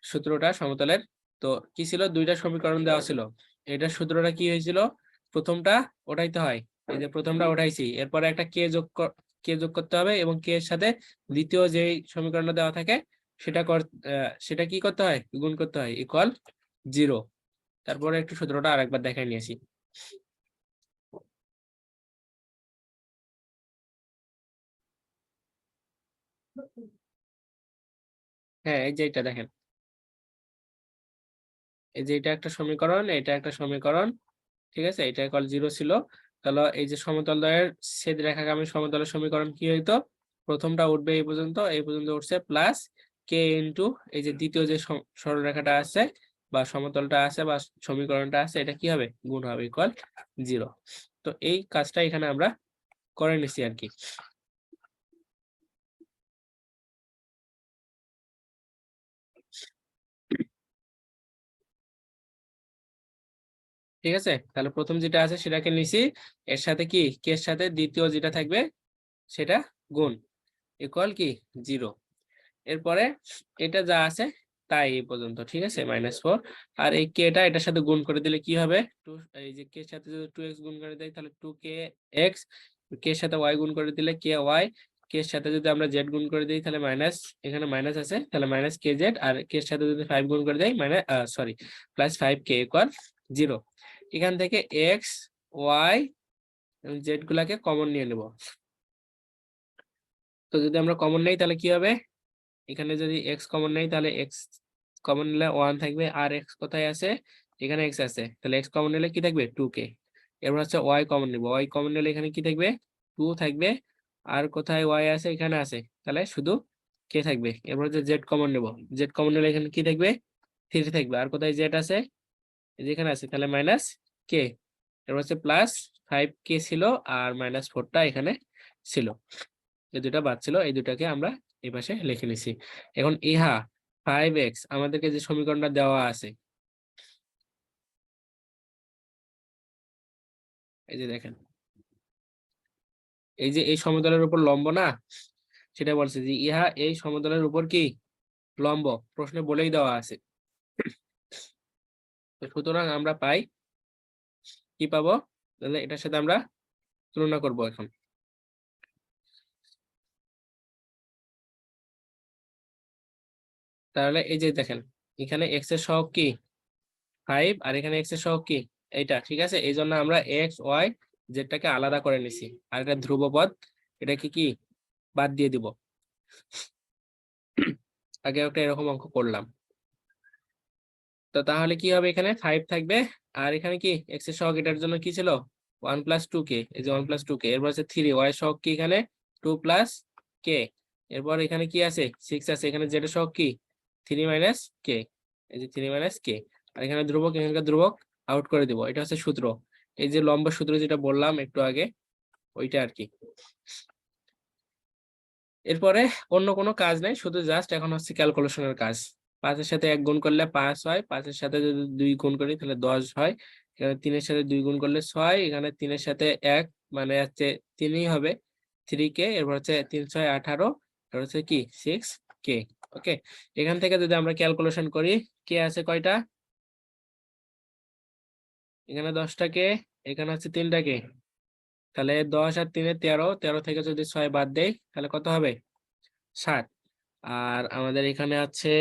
[SPEAKER 1] সূত্রটা সমতলের। তো কি ছিল, দুইটা সমীকরণ দেওয়া ছিল। এটার সূত্রটা কি হয়েছিল, প্রথমটা ওঠাইতে হয়, এই যে প্রথমটা উঠাইছি, এরপরে একটা কে যোগ করতে হবে, এবং কে এর সাথে দ্বিতীয় যে সমীকরণটা দেওয়া থাকে সেটা কি করতে হয়, গুণ করতে হয়, ইকুয়াল 0। তারপরে একটু সূত্রটা আরেকবার দেখাই নিয়েছি। হ্যাঁ, এই যে এটা দেখেন, এই যে এটা একটা সমীকরণ, এটা একটা সমীকরণ, ঠিক আছে, এটা ইকুয়াল 0 ছিল। তাহলে এই যে সমতল দ্বয়ের ছেদ রেখাগামী সমতলের সমীকরণ কি হইতো, প্রথমটা উঠবে এই পর্যন্ত উঠছে, প্লাস কে ইন্টু এই যে দ্বিতীয় যে সরলরেখাটা আছে বা সমতলটা আছে বা সমীকরণটা আছে, এটা কি হবে, গুণ হবে, ইকুয়াল 0। তো এই কাজটা এখানে আমরা করে নিছি আর কি। ঠিক আছে, তাহলে প্রথম যেটা আছে সেটাকে নিছি, এর সাথে কি, কে এর সাথে দ্বিতীয় যেটা থাকবে সেটা গুণ, ইকুয়াল কি 0। এরপরে এটা যা আছে তাই এই পর্যন্ত, ঠিক আছে, -4। আর এই কেটা এটার সাথে গুণ করে দিলে কি হবে, এই যে কে এর সাথে যদি 2x গুণ করে দেয় তাহলে 2kx, কে এর সাথে y গুণ করে দিলে ky, কে এর সাথে যদি আমরা z গুণ করে দিই তাহলে মাইনাস, এখানে মাইনাস আছে তাহলে -kz, আর কে এর সাথে যদি 5 গুণ করে দেই +5k = 0। এখান থেকে x y এবং z গুলাকে কমন নিয়ে নেব। তো যদি আমরা কমন নেই তাহলে কি হবে, এখানে যদি x কমন নেই তাহলে x কমন নিলে 1 থাকবে, আর x কোথায় আছে, এখানে x আছে, তাহলে x কমন নিলে কি থাকবে, 2k। এরপর হচ্ছে y কমন নিব, y কমন নিলে এখানে কি থাকবে, 2 থাকবে, আর কোথায় y আছে, এখানে আছে, তাহলে শুধু k থাকবে। এরপর হচ্ছে z কমন নেব, z কমন নিলে এখানে কি থাকবে, 3 থাকবে, আর কোথায় z আছে, যেখানে আছে, তাহলে -k। এরপর হচ্ছে +5k ছিল, আর -4টা এখানে ছিল, এই দুটা বাদ ছিল, এই দুটাকে আমরা এই পাশে লিখে নিছি। এখন ইহা 5x আমাদেরকে যে সমীকরণটা দেওয়া আছে, এই যে দেখেন, এই যে এই সমতলের উপর লম্ব না, সেটা বলছে যে ইহা এই সমতলের উপর কি লম্ব, প্রশ্নে বলেই দেওয়া আছে। তো সুতরাং আমরা পাই, কি পাবো, তাহলে এটার সাথে আমরা তুলনা করব এখন। তাহলে এই যে দেখেন, এখানে x এর সহগ কি 5, আর এখানে x এর সহগ কি এইটা, ঠিক আছে, এই জন্য আমরা x y যেটাকে আলাদা করে নিছি, আর এটা ধ্রুবপদ, এটাকে কি বাদ দিয়ে দিব। আগে একটা এরকম অঙ্ক করলাম। তো তাহলে কি হবে, এখানে 5 থাকবে, আর এখানে কি x এর সহগ, এটার জন্য কি ছিল 1 + 2k, এই যে 1 + 2k, এরপর আছে 3, y এর সহগ কি এখানে 2 + k, এরপর এখানে কি আছে 6 আছে, এখানে z এর সহগ কি 3 - k, এই যে 3 - k, আর এখানে ধ্রুবক, এখানকার ধ্রুবক আউট করে দিব। এটা হচ্ছে সূত্র, এই যে লম্ব সূত্র যেটা বললাম একটু আগে, ওইটা আর কি। এরপরে অন্য কোনো কাজ নাই, শুধু জাস্ট এখন হচ্ছে ক্যালকুলেশনের কাজ। 5-এর সাথে 1 গুণ করলে 5 হয়, 5-এর সাথে যদি 2 গুণ করি তাহলে 10 হয়, এখানে 3-এর সাথে 2 গুণ করলে 6, এখানে 3-এর সাথে 1 মানে হচ্ছে 3ই হবে 3k, এরপর হচ্ছে 3 6 18, এরপর হচ্ছে কি 6k। ওকে, এখান থেকে যদি আমরা ক্যালকুলেশন করি, কে আছে কয়টা, এখানে 10টা কে, এখানে আছে 3টা কে, তাহলে 10 আর 3 13, 13 থেকে যদি 6 বাদ দেই তাহলে কত হবে 7। আর আমাদের এখানে আছে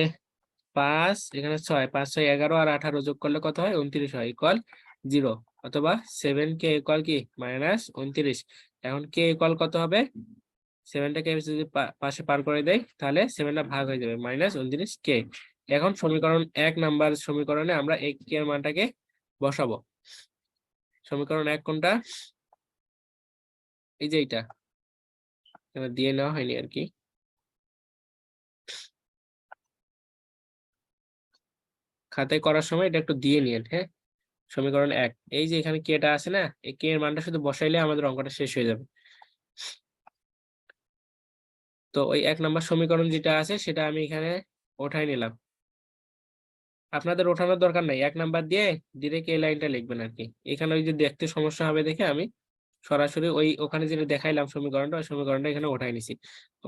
[SPEAKER 1] 5, এখানে 6, 5 6 11 আর 18 যোগ করলে কত হয় 29 হয়, ইকুয়াল 0। অথবা 7k ইকুয়াল কি -29। এখন কে ইকুয়াল কত হবে, 7টাকে যদি পাশে পার করে দেয় তাহলে 7টা ভাগ হয়ে যাবে -29k। এখন সমীকরণ 1 নাম্বার সমীকরণে আমরা এই কে এর মানটাকে বসাবো। সমীকরণ 1 কোনটা, এই যে এইটা, দিয়ে নেওয়া হয়নি আর কি। খাতায় করার সময় এটা একটু দিয়ে নিন, হ্যাঁ। সমীকরণ 1, এই যে এখানে কেটা আছে না, এই কে এর মানটা শুধু বসাইলে আমাদের অঙ্কটা শেষ হয়ে যাবে। তো ওই 1 নাম্বার সমীকরণ যেটা আছে সেটা আমি এখানে ওঠাই নিলাম। আপনাদের ওঠানোর দরকার নাই, 1 নাম্বার দিয়ে ডিরেক্ট এই লাইনটা লিখবেন আর কি। এখানে ওই যে দেখতে সমস্যা হবে দেখে আমি সরাসরি ওই ওখানে যেটা দেখাইলাম সমীকরণটা, ওই সমীকরণটা এখানে ওঠাই নিছি।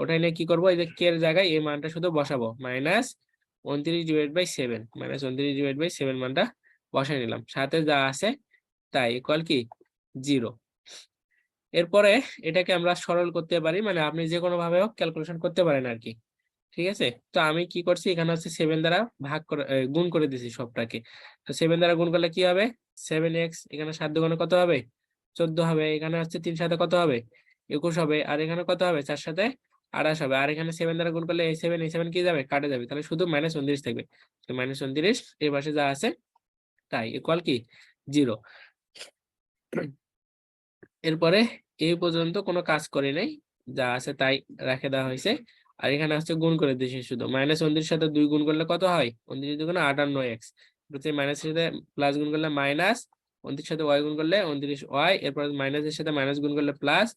[SPEAKER 1] ওঠাই নিয়ে কি করবো, এই যে কে এর জায়গায় এই মানটা শুধু বসাবো, -29/7, -29/7 মানটা বসাই নিলাম, সাথে যা আছে তাই ইকুয়াল কি 0। এরপরে এটাকে আমরা সরল করতে পারি, মানে আপনি যে কোনো ভাবে হোক ক্যালকুলেশন করতে পারেন আর কি। ঠিক আছে, তো আমি কি করছি, এখানে হচ্ছে 7 দ্বারা ভাগ করে গুণ করে দিছি সবটাকে। তো 7 দ্বারা গুণ করলে কি হবে 7x, এখানে 7 দুগুণে কত হবে 14 হবে, এখানে হচ্ছে 3 সাথে কত হবে 21 হবে, আর এখানে কত হবে 4 সাথে 28 হবে, আর এখানে 7 দ্বারা গুণ করলে এই 7 কি যাবে কাটে যাবে, তাহলে শুধু -29 থাকবে। তো -29 এর পাশে যা আছে তাই ইকুয়াল কি 0। এরপরে এই পর্যন্ত কোনো কাজ করে নাই, যা আছে তাই রেখে দেওয়া হয়েছে। আর এখানে হচ্ছে গুণ করে দিয়েছি শুধু, -29 সাথে 2 গুণ করলে কত হয় 29 দুগুণে 58x, মাইনাস সাথে প্লাস গুণ করলে মাইনাস, 29 সাথে y গুণ করলে 29y, এরপর মাইনাসের সাথে মাইনাস গুণ করলে প্লাস,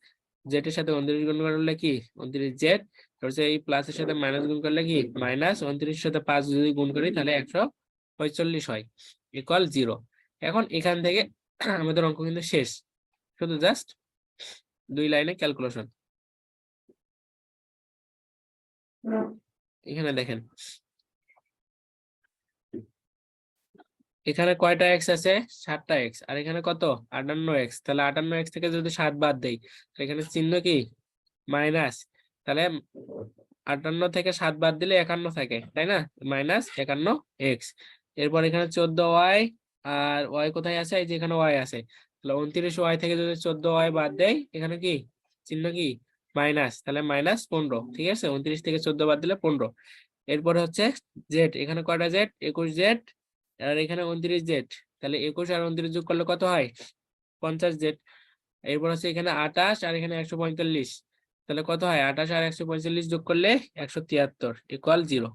[SPEAKER 1] জেড এর সাথে 29 গুণ করলে কি 29z, হচ্ছে এই প্লাসের সাথে মাইনাস গুণ করলে কি মাইনাস, 29 সাথে 5 যদি গুণ করি তাহলে 145 হয়, ইকুয়াল 0। এখন এখান থেকে আমাদের অঙ্ক কিন্তু শেষ, শুধু জাস্ট 2 লাইনে ক্যালকুলেশন। এখানে দেখেন এখানে কয়টা এক্স আছে 7টা এক্স, আর এখানে কত 58x, তাহলে 58x থেকে যদি 7 বাদ দেই এখানে চিহ্ন কি মাইনাস, তাহলে 58 থেকে 7 বাদ দিলে 51 থাকে, তাই না, -51x। এরপর এখানে 14y, আর y কোথায় আছে, এই যে এখানে y আছে, তাহলে 29y থেকে যদি 14y বাদ দেই এখানে কি চিহ্ন কি মাইনাস, তাহলে -15। ঠিক আছে, 29 থেকে 14 বাদ দিলে 15। এরপরে হচ্ছে জেড, এখানে কয়টা জেড 21z, আর এখানে 29z, তাহলে 21 আর 29 যোগ করলে কত হয় 50z। এরপর হচ্ছে এখানে 28 আর এখানে 145, তাহলে কত হয় 28 আর 145 যোগ করলে 173 ইকুয়াল 0।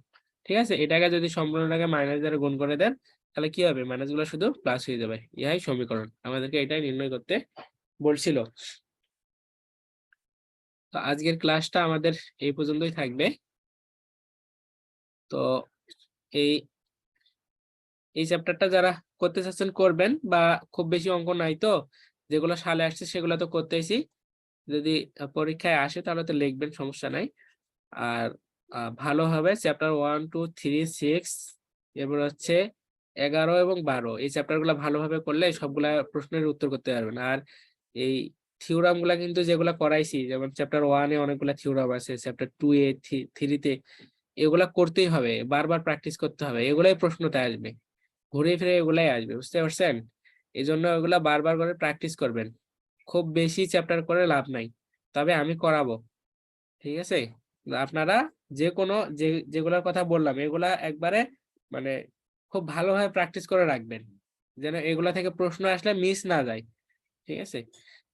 [SPEAKER 1] ঠিক আছে, এটাকে যদি সম্পূর্ণটাকে মাইনাস দ্বারা গুণ করে দেন তাহলে কি হবে, মাইনাস গুলো শুধু প্লাস হয়ে যাবে। ইহাই সমীকরণ, আমাদেরকে এটাই নির্ণয় করতে বলছিল। তো আজকের ক্লাসটা আমাদের এই পর্যন্তই থাকবে। তো এই এই চ্যাপ্টারটা যারা করতে চাচ্ছেন করবেন, বা খুব বেশি অঙ্ক নাই তো, যেগুলো সালে আসছে সেগুলো তো করতেইছি, যদি পরীক্ষায় আসে তাহলে তো লিখবেন, সমস্যা নাই। আর ভালো হবে চ্যাপ্টার 1 2 3 6, এরপর হচ্ছে 11 এবং 12, এই চ্যাপ্টার গুলা ভালোভাবে করলে সবগুলা প্রশ্নের উত্তর করতে পারবেন। আর এই থিওরাম গুলা কিন্তু যেগুলা করাইছি, যেমন চ্যাপ্টার 1 এ অনেকগুলা থিওরাম আছে, চ্যাপ্টার 2 এ 3 তে, এগুলা করতেই হবে, বারবার প্র্যাকটিস করতে হবে, এগুলাই প্রশ্নতে আসবে, ঘুরে ফিরে এগুলাই আসবে, বুঝতে পারছেন। এই জন্য এগুলা বারবার করে প্র্যাকটিস করবেন, খুব বেশি চ্যাপ্টার করে লাভ নাই, তবে আমি করাবো। ঠিক আছে, আপনারা যে কোনো যেগুলোর কথা বললাম এগুলা একবারে মানে খুব ভালোভাবে প্র্যাকটিস করে রাখবেন, যেন এগুলা থেকে প্রশ্ন আসলে মিস না যায়। ঠিক আছে,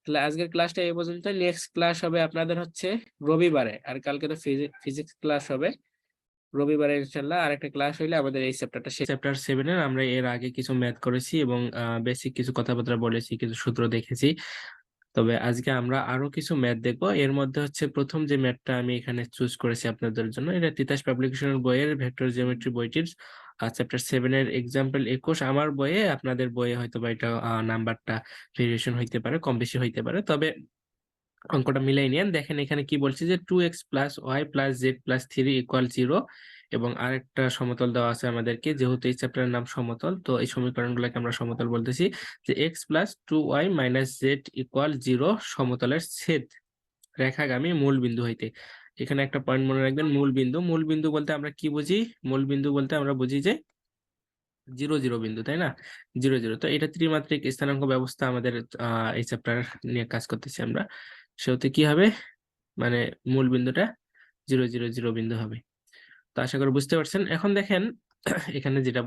[SPEAKER 1] তাহলে আজকের ক্লাসটা এই পর্যন্ত। নেক্সট ক্লাস হবে আপনাদের হচ্ছে রবিবারে, আর কালকে তো ফিজিক্স ক্লাস হবে। রবিবারে ইনশাল্লাহ আরেকটা ক্লাস হইলে আমাদের এই চ্যাপ্টারটা, চ্যাপ্টার 7 এর আমরা এর আগে কিছু ম্যাথ করেছি এবং বেসিক কিছু কথাবার্তা বলেছি, কিছু সূত্র দেখেছি। তবে আজকে আমরা আরো কিছু ম্যাথ দেখবো। এর মধ্যে হচ্ছে প্রথম যে ম্যাথটা আমি এখানে চুজ করেছি আপনাদের জন্য, এটা তিতাস পাবলিকেশনের বইয়ের ভেক্টর জিওমেট্রি বইটির চ্যাপ্টার 7 এর এক্সাম্পল 21 আমার বইয়ে, আপনাদের বইয়ে হয়তো বা এটা নাম্বারটা ভেরিয়েশন হইতে পারে, কম বেশি হইতে পারে, তবে অঙ্কটা মিলাই নিন। দেখেন এখানে কি বলছে যে 2x plus y plus z plus 3 equal 0, এবং আরেকটা সমতল দেওয়া আছে আমাদেরকে, যেহেতু এই চ্যাপ্টারের নাম সমতল, তো এই সমীকরণগুলোকে আমরা সমতল বলতেছি, যে x plus 2y minus Z equal 0 সমতলের ছেদ রেখাগামী মূল বিন্দু হইতে। এখানে একটা পয়েন্ট মনে রাখবেন, মূল বিন্দু। মূল বিন্দু বলতে আমরা কি বুঝি? মূল বিন্দু বলতে আমরা বুঝি যে 0 0 বিন্দু, তাই না? 0 0। তো এটা ত্রিমাত্রিক স্থানাঙ্ক ব্যবস্থা আমাদের এই চ্যাপ্টার নিয়ে কাজ করতেছি আমরা। সেহেতু কি হবে, মানে মূল বিন্দুটা 0 0 0 বিন্দু হবে। তো আশা করি বুঝতে পারছেন। এখন দেখেন এখানে যেটা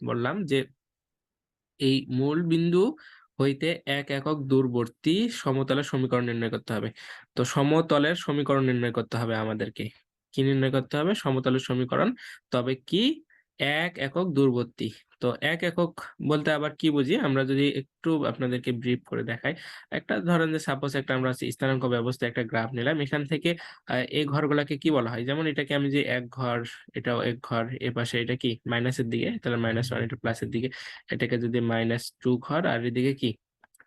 [SPEAKER 1] বললাম যে এই মূল বিন্দু হইতে 1 একক দূরবর্তী সমতলের সমীকরণ নির্ণয় করতে হবে। তো সমতলের সমীকরণ নির্ণয় করতে হবে আমাদেরকে। কি নির্ণয় করতে হবে? সমতলের সমীকরণ। তবে কি 1 একক দূরবর্তী। তো 1 একক বলতে আবার কি বুঝি? আমরা যদি একটু আপনাদেরকে ব্রিফ করে দেখাই, একটা ধরেন যে সাপোজ একটা আমরা স্থানাঙ্ক ব্যবস্থায় একটা গ্রাফ নিলাম, এখান থেকে এই ঘরগুলাকে কি বলা হয়? যেমন এটাকে আমি যে 1 ঘর, এটাও 1 ঘর, এ পাশে এটা কি মাইনাসের দিকে, তাহলে -1, এটা প্লাসের দিকে, এটাকে যদি -2 ঘর, আর এদিকে কি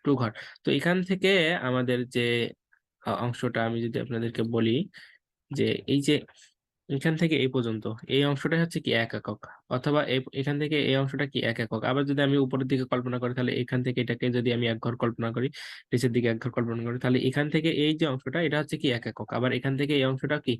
[SPEAKER 1] 2 ঘর। তো এখান থেকে আমাদের যে অংশটা আমি যদি আপনাদেরকে বলি, যে এই যে এখান থেকে এই পর্যন্ত এই অংশটা হচ্ছে কি 1 একক, অথবা এখান থেকে এই অংশটা কি 1 একক। আবার যদি আমি উপরের দিকে কল্পনা করি, তাহলে এখান থেকে এটাকে যদি আমি 1 ঘর কল্পনা করি, নিচের দিকে 1 ঘর কল্পনা করি, তাহলে এখান থেকে এই যে অংশটা এটা হচ্ছে কি 1 একক। আবার এখান থেকে এই অংশটা কি,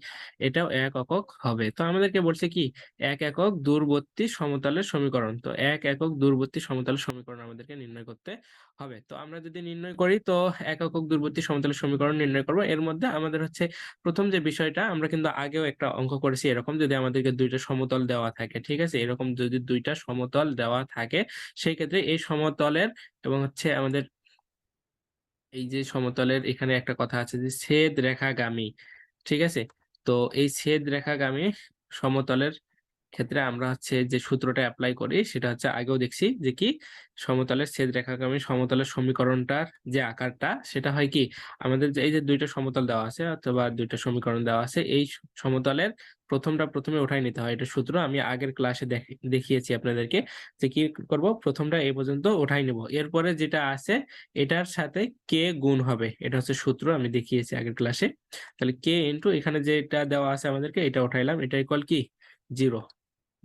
[SPEAKER 1] এটাও 1 একক হবে। তো আমাদেরকে বলছে কি 1 একক দূরবর্তী সমতলের সমীকরণ। তো 1 একক দূরবর্তী সমতলের সমীকরণ আমাদেরকে নির্ণয় করতে হবে। তো আমরা যদি নির্ণয় করি, তো 1 একক দূরবর্তী সমতলের সমীকরণ নির্ণয় করব। এর মধ্যে আমাদের হচ্ছে প্রথম যে বিষয়টা, আমরা কিন্তু আগেও একটা অঙ্ক করেছি এরকম, যদি আমাদেরকে দুইটা সমতল দেওয়া থাকে, ঠিক আছে, এরকম যদি দুইটা সমতল দেওয়া থাকে, সেই ক্ষেত্রে এই সমতলের এবং হচ্ছে আমাদের এই যে সমতলের এখানে একটা কথা আছে যে ছেদ রেখাগামী, ঠিক আছে। তো এই ছেদ রেখাগামী সমতলের ক্ষেত্রে আমরা হচ্ছে যে সূত্রটা অ্যাপ্লাই করি, সেটা হচ্ছে আগেও দেখছি যে কি সমতলের ছেদ রেখাগামী সমতলের সমীকরণটার যে আকারটা, সেটা হয় কি আমাদের যে এই যে দুইটা সমতল দেওয়া আছে অথবা দুইটা সমীকরণ দেওয়া আছে, এই সমতলের প্রথমটা প্রথমে উঠাই নিতে হয়। এটা সূত্র আমি আগের ক্লাসে দেখিয়েছি আপনাদেরকে, যে কি করব, প্রথমটা এই পর্যন্ত উঠাই নিব, এরপরে যেটা আছে এটার সাথে কে গুণ হবে, এটা হচ্ছে সূত্র, আমি দেখিয়েছি আগের ক্লাসে। তাহলে কে ইন্টু এখানে যেটা দেওয়া আছে আমাদেরকে, এটা উঠাইলাম, এটা ইকুয়াল কি 0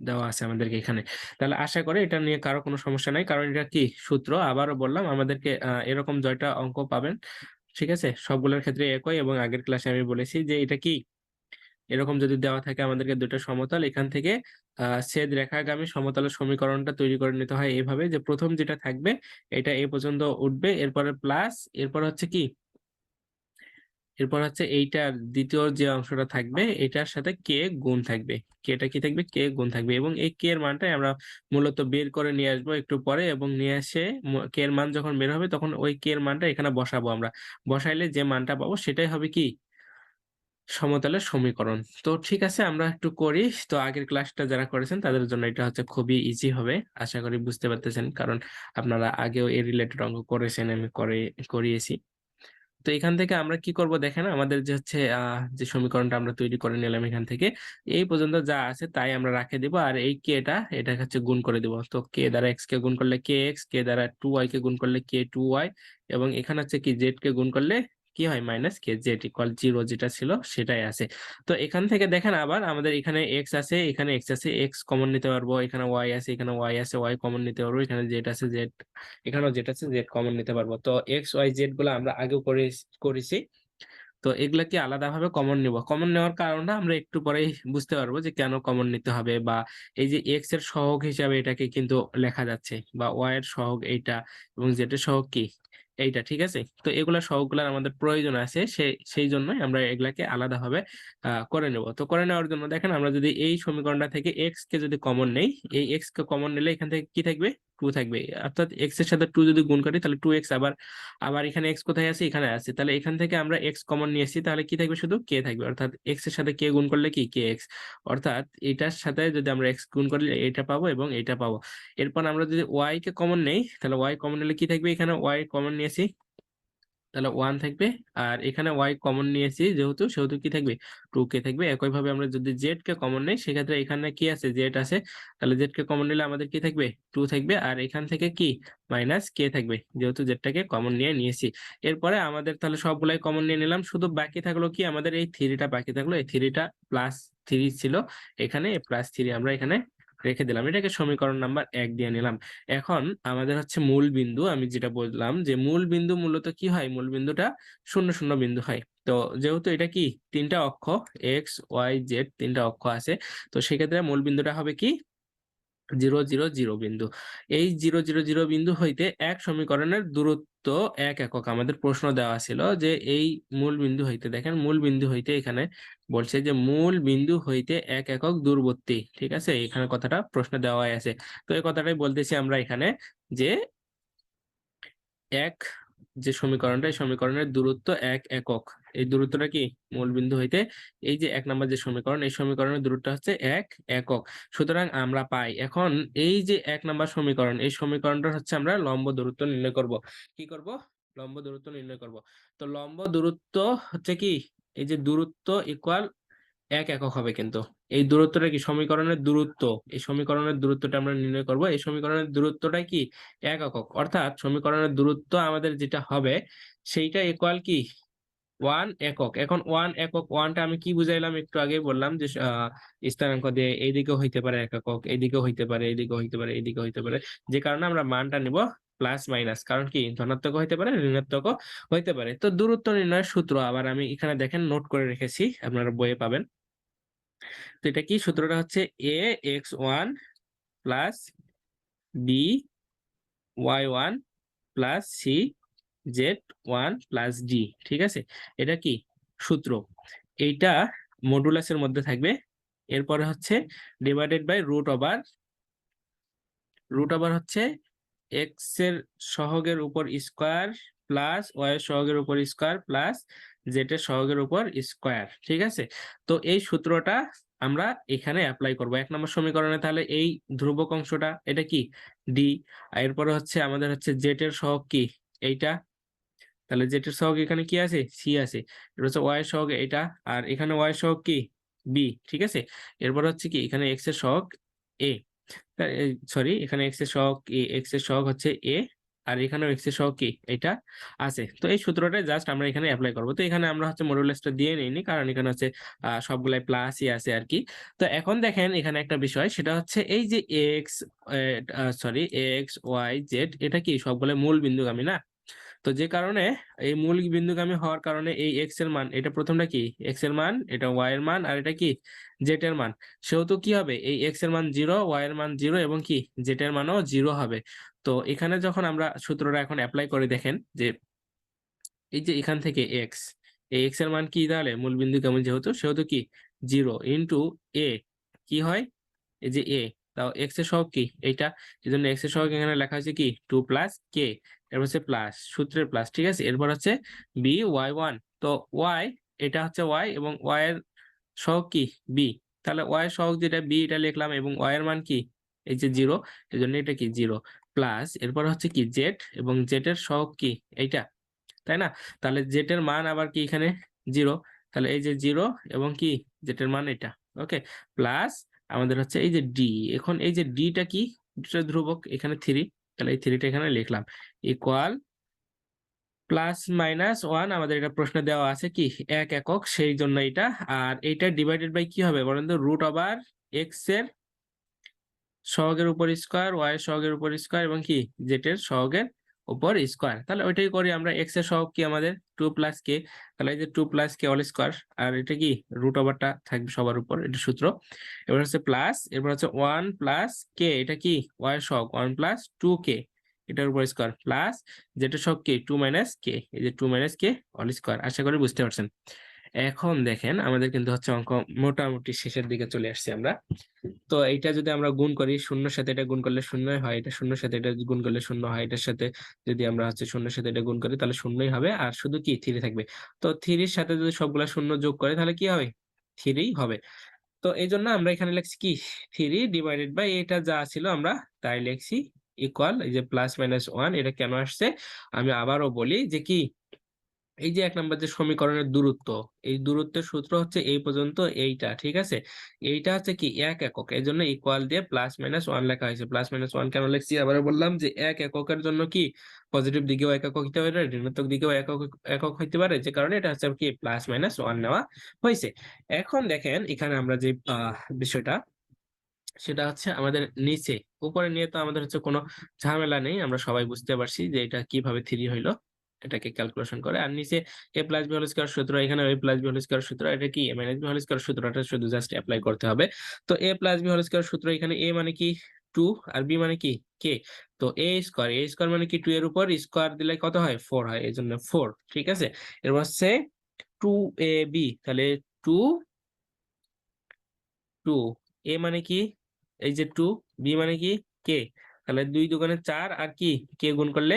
[SPEAKER 1] দেওয়া আছে আমাদেরকে এখানে। তাহলে আশা করি এটা নিয়ে কারো কোনো সমস্যা নাই, কারণ এটা কি সূত্র। আবারও বললাম, আমাদেরকে এরকম জয়টা অঙ্ক পাবেন, ঠিক আছে, সবগুলোর ক্ষেত্রে একই। এবং আগের ক্লাসে আমি বলেছি যে এটা কি এরকম যদি দেওয়া থাকে আমাদেরকে দুটো সমতল, এখান থেকে ছেদ রেখাগামী সমতলের সমীকরণটা তৈরি করে নিতে হয় এইভাবে, যে প্রথম যেটা থাকবে এটা এই পর্যন্ত উঠবে, এরপরে প্লাস, এরপর হচ্ছে কি, এরপর হচ্ছে এইটার দ্বিতীয় যে অংশটা থাকবে এটার সাথে কে গুণ থাকবে। কেটা কি থাকবে? কে গুণ থাকবে। এবং এই কে এর মানটাই আমরা মূলত বের করে নিয়ে আসবো একটু পরে, এবং নিয়ে এসে কে এর মান যখন বের হবে তখন ওই কে এর মানটা এখানে বসাবো আমরা। বসাইলে যে মানটা পাবো সেটাই হবে কি সমতলের সমীকরণ। তো ঠিক আছে, আমরা একটু করি। তো আগের ক্লাসটা যারা করেছেন তাদের জন্য এটা হচ্ছে খুবই ইজি হবে, আশা করি বুঝতে পারতেছেন, কারণ আপনারা আগেও এই রিলেটেড অঙ্ক করেছেন, আমি করিয়েছি। তো এখান থেকে আমরা কি করব দেখেন, আমাদের যে হচ্ছে যে সমীকরণটা আমরা তৈরি করে নিলাম, এখান থেকে এই পর্যন্ত যা আছে তাই আমরা রাখে দিব, আর এই কে এটা হচ্ছে গুণ করে দিব। তো কে দ্বারা এক্স কে গুণ করলে কে এক্স, কে দ্বারা 2y কে গুণ করলে কে 2y, এবং এখানে হচ্ছে কি জেড কে গুণ করলে কি হয় মাইনাস কে জেড ইকুয়াল 0, যেটা ছিল সেটাই আছে। তো এখান থেকে দেখেন আবার আমাদের এখানে এক্স আছে, এখানে এক্স আছে, এক্স কমন নিতে পারবো, এখানে ওয়াই আছে, এখানে ওয়াই আছে, ওয়াই কমন নিতে পারবো, এখানে জেড আছে, জেড এখানেও জেড আছে, জেড কমন নিতে পারবো। তো এক্স ওয়াই জেড গুলো আমরা আগেও করেছি। তো এগুলাকে আলাদাভাবে কমন নিব। কমন নেওয়ার কারণটা আমরা একটু পরেই বুঝতে পারবো যে কেন কমন নিতে হবে, বা এই যে এক্স এর সহগ হিসাবে এটাকে কিন্তু লেখা যাচ্ছে, বা ওয়াই এর সহগ এইটা, এবং জেড এর সহগ কি এইটা, ঠিক আছে। তো এগুলা সহগগুলার আমাদের প্রয়োজন আছে, সেই জন্যই আমরা এগুলাকে আলাদাভাবে করে নেব। তো করে নেওয়ার জন্য দেখেন, আমরা যদি এই সমীকরণটা থেকে এক্স কে যদি কমন নেই, এই এক্স কে কমন নিলে এখান থেকে কি থাকবে 2 থাকবে, অর্থাৎ এক্স এর সাথে 2 যদি গুণ করি তাহলে 2x, আবার আবার এখানে এক্স কোথায় আছে, এখানে আছে, তাহলে এখান থেকে আমরা এক্স কমন নিয়েছি, তাহলে কি থাকবে শুধু কে থাকবে, অর্থাৎ এক্স এর সাথে কে গুণ করলে কি কে এক্স, অর্থাৎ এটার সাথে যদি আমরা এক্স গুণ করলে এটা পাবো এবং এটা পাবো। এরপর আমরা যদি ওয়াই কে কমন নেই, তাহলে ওয়াই কমন নিলে কি থাকবে, এখানে ওয়াই কমন নিয়েছি, তাহলে 1 থাকবে, আর এখানে y কমন নিয়েছি যেহেতু, সেহেতু কি থাকবে 2k থাকবে। একইভাবে আমরা যদি z কে কমন নেই সেক্ষেত্রে এখানে কি আছে, z আছে, তাহলে z কে কমন নিলে আমাদের কি থাকবে 2 থাকবে, আর এখান থেকে কি মাইনাস k থাকবে যেহেতু z টাকে কমন নিয়ে নিয়েছি। এরপরে আমাদের তাহলে সবগুলাই কমন নিয়ে নিলাম, শুধু বাকি থাকলো কি আমাদের এই 3টা বাকি থাকলো, এই 3টা +3 ছিল এখানে, +3 আমরা এখানে রেখে দিলাম, এটাকে সমীকরণ নাম্বার 1 দিয়ে নিলাম। এখন আমাদের হচ্ছে মূল বিন্দু, আমি যেটা বললাম যে মূল বিন্দু মূলত কি হয়, মূল বিন্দুটা 0 0 বিন্দু হয়। তো যেহেতু এটা কি তিনটা অক্ষ, এক্স ওয়াই জেড তিনটা অক্ষ আছে, তো সেক্ষেত্রে মূল বিন্দুটা হবে কি 0 0 0 বিন্দু। এই 0 0 0 বিন্দু হইতে এক সমীকরণের দূরত্ব 1 একক। আমাদের প্রশ্ন দেওয়া ছিল যে এই মূল বিন্দু হইতে, দেখেন মূল বিন্দু হইতে এখানে বলছে যে মূল বিন্দু হইতে 1 একক দূরবর্তী, ঠিক আছে, এখানে কথাটা প্রশ্ন দেওয়াই আছে। তো এই কথাটাই বলতেছি আমরা এখানে যে এক যে সমীকরণটা, এই সমীকরণের দূরত্ব 1 একক। এই দূরত্বটা কি মূল বিন্দু হইতে এই যে 1 নম্বর যে সমীকরণ, এই সমীকরণের দূরত্ব হচ্ছে 1 একক। সুতরাং আমরা পাই এখন এই যে 1 নম্বর সমীকরণ, এই সমীকরণটা হচ্ছে আমরা লম্ব দূরত্ব নির্ণয় করব। কি করব, লম্ব দূরত্ব নির্ণয় করব। তো লম্ব দূরত্ব হচ্ছে কি, এই যে দূরত্ব ইকুয়াল 1 একক হবে, কিন্তু এই দূরত্বটা কি সমীকরণের দূরত্ব, এই সমীকরণের দূরত্বটা আমরা নির্ণয় করব, এই সমীকরণের দূরত্বটাই কি 1 একক, অর্থাৎ সমীকরণের দূরত্ব আমাদের যেটা হবে সেইটা ইকুয়াল কি 1 একক। এখন 1 একক, 1টা আমি কি বুঝাইলাম একটু আগে বললাম যে স্থানাঙ্ক দিয়ে এইদিকেও হইতে পারে 1 একক, এইদিকেও হইতে পারে, এইদিকেও হইতে পারে, এইদিকেও হইতে পারে, যে কারণে আমরা মানটা নিব প্লাস মাইনাস, কারণ কি ধনাত্মক হইতে পারে ঋণাত্মকও হইতে পারে। তো দূরত্ব নির্ণয়ের সূত্র আবার আমি এখানে দেখেন নোট করে রেখেছি, আপনারা বইয়ে পাবেন। তো এটা কি সূত্রটা হচ্ছে a x1 plus b y1 plus c z1 plus d, ঠিক আছে, এটা কি সূত্র, এইটা মডুলাসের মধ্যে থাকবে। এরপরে হচ্ছে ডিভাইডেড বাই রুট ওভার হচ্ছে এক্স এর সহগের উপর স্কোয়ার প্লাস ওয়াই এর সহগের উপর স্কোয়ার প্লাস জেড এর সহগের উপর স্কোয়ার, ঠিক আছে। তো এই সূত্রটা আমরা এখানে অ্যাপ্লাই করব 1 নম্বর সমীকরণে। তাহলে এই ধ্রুবক অংশটা এটা কি ডি, এরপরে হচ্ছে আমাদের হচ্ছে জেড এর সহগ কি এইটা, তাহলে জেড এর সহগ এখানে কি আছে সি আছে, এটা হচ্ছে ওয়াই এর সহগ এটা, আর এখানে ওয়াই এর সহগ কি বি, ঠিক আছে। এরপর হচ্ছে কি এখানে এক্স এর সহগ এ, সরি এখানে এক্স এর সহগ এক্স এর সহগ হচ্ছে এ, আর এখানেও এক্স এর সহগ কি এটা আছে। তো এই সূত্রটা জাস্ট আমরা এখানে অ্যাপ্লাই করব। তো এখানে আমরা হচ্ছে মডুলাসটা দিয়ে নিইনি, কারণ এখানে হচ্ছে সবগুলাই প্লাসই আছে আর কি। তো এখন দেখেন এখানে একটা বিষয়, সেটা হচ্ছে এই যে এক্স এক্স ওয়াই জেড এটা কি সবগুলাই মূল বিন্দুগামী না। তো যে কারণে এই মূল বিন্দুগামী হওয়ার কারণে এই এক্স এর মান, এটা প্রথমটা কি এক্স এর মান, এটা ওয়াই এর মান, আর এটা কি জেড এর মান, সেহেতু কি হবে এই এক্স এর মান 0, ওয়াই এর মান 0 এবং কি জেড এর মানও 0 হবে। তো এখানে যখন আমরা সূত্রটা এখন অ্যাপ্লাই করে দেখেন যে এই যে এখান থেকে এক্স, এই এক্স এর মান কি তাহলে মূল বিন্দুগামী যেহেতু, সেহেতু কি 0 ইন্টু এ কি হয় এই যে এ, তাও এক্স এর সহগ কি এইটা, এই জন্য এক্স এর সহগ এখানে লেখা হয়েছে কি 2 প্লাস কে, এরপর হচ্ছে প্লাস সূত্রের প্লাস, ঠিক আছে। এরপর হচ্ছে বি ওয়াই ওয়ান, তো ওয়াই এটা হচ্ছে ওয়াই এবং ওয়াই এর সহগ কি বি, তাহলে ওয়াই এর সহগ যেটা বি এটা লিখলাম, এবং ওয়াই এর মান কি এই যে 0, এই জন্য এটা কি 0 প্লাস, এরপর হচ্ছে কি জেড এবং জেড এর সহগ কি এইটা, তাই না। তাহলে জেড এর মান আবার কি এখানে 0, তাহলে এই যে 0 এবং কি জেড এর মান এটা, ওকে, প্লাস আমাদের হচ্ছে এই যে ডি, এখন এই যে ডিটা কি ধ্রুবক এখানে 3, তাহলে এই 3টা এখানে লিখলাম ইকুয়াল প্লাস মাইনাস 1, আমাদের এটা প্রশ্ন দেওয়া আছে কি 1 একক, সেই জন্য এটা, আর এইটা ডিভাইডেড বাই কি হবে বলেন তো রুট ওভার এক্স এর সহগের উপর স্কোয়ার, ওয়াই এর সহগের উপর স্কোয়ার এবং কি জেড এর সহগের উপর স্কোয়ার। তাহলে ওইটাই করি আমরা, এক্স এর সহগ কি আমাদের 2 প্লাস কে, তাহলে এই যে 2 প্লাস কে অল স্কোয়ার, আর এটা কি রুট ওভারটা থাকবে সবার উপর, এটা সূত্র। এবার হচ্ছে প্লাস, এরপর হচ্ছে 1 প্লাস কে, এটা কি ওয়াই এর সহগ 1 প্লাস 2 কে এটার উপর স্কোয়ার, প্লাস যেটা সহগ কি 2 মাইনাস কে, এই যে 2 মাইনাস কে অল স্কোয়ার। আশা করি বুঝতে পারছেন। এখন দেখেন আমাদের কিন্তু হচ্ছে অঙ্ক মোটামুটি শেষের দিকে চলে আসছি আমরা। তো এইটা যদি আমরা গুণ করি, শূন্যর সাথে এটা গুণ করলে শূন্যই হয়, এটা শূন্যর সাথে এটা গুণ করলে শূন্য হয়, এটার সাথে যদি আমরা হচ্ছে শূন্যের সাথে এটা গুণ করি তাহলে শূন্যই হবে, আর শুধু কি 3 থাকবে। তো 3-র সাথে যদি সবগুলা শূন্য যোগ করে তাহলে কি হবে 3 হবে। তো এই জন্য আমরা এখানে লিখছি কি 3 ডিভাইডেড বাই এটা যা ছিল আমরা তাই লিখছি ইকুয়াল এই যে প্লাস মাইনাস 1, এটা কেন আসছে আমি আবারও বলি যে কি এই যে 1 নাম্বার যে সমীকরণের দূরত্ব, এই দূরত্বের সূত্র হচ্ছে এই পর্যন্ত এইটা, ঠিক আছে? এইটা হচ্ছে কি 1 একক। এজন্য ইকুয়াল দিয়ে প্লাস মাইনাস 1 লেখা হয়েছে। প্লাস মাইনাস 1 কেন লিখছি? আবারও বললাম যে 1 এককের জন্য কি পজিটিভ দিকেও 1 একক হইতে পারে, ঋণাত্মক দিকেও একক হইতে পারে। যে কারণে এটা হচ্ছে কি প্লাস মাইনাস 1 নেওয়া হয়েছে। এখন দেখেন এখানে আমরা যে বিষয়টা, সেটা হচ্ছে আমাদের নিচে, উপরে নিয়ে তো আমাদের হচ্ছে কোনো ঝামেলা নেই, আমরা সবাই বুঝতে পারছি যে এটা কিভাবে 3 হইলো, এটাকে ক্যালকুলেশন করে। আর নিচে a plus b whole square সূত্র, এখানে a plus b whole square সূত্র, এটা কি a minus b whole square সূত্রটা শুধু জাস্ট অ্যাপ্লাই করতে হবে। তো a plus b whole square সূত্র, এখানে a মানে কি 2 আর b মানে কি k। তো a স্কয়ার মানে কি 2 এর উপর স্কয়ার দিলে কত হয় 4 হয়, এজন্য 4, ঠিক আছে। এরপর হচ্ছে 2ab, তাহলে 2 2, এ মানে কি এই যে 2, বি মানে কি কে, তাহলে 2 দুগুণে 4 আর কি কে গুণ করলে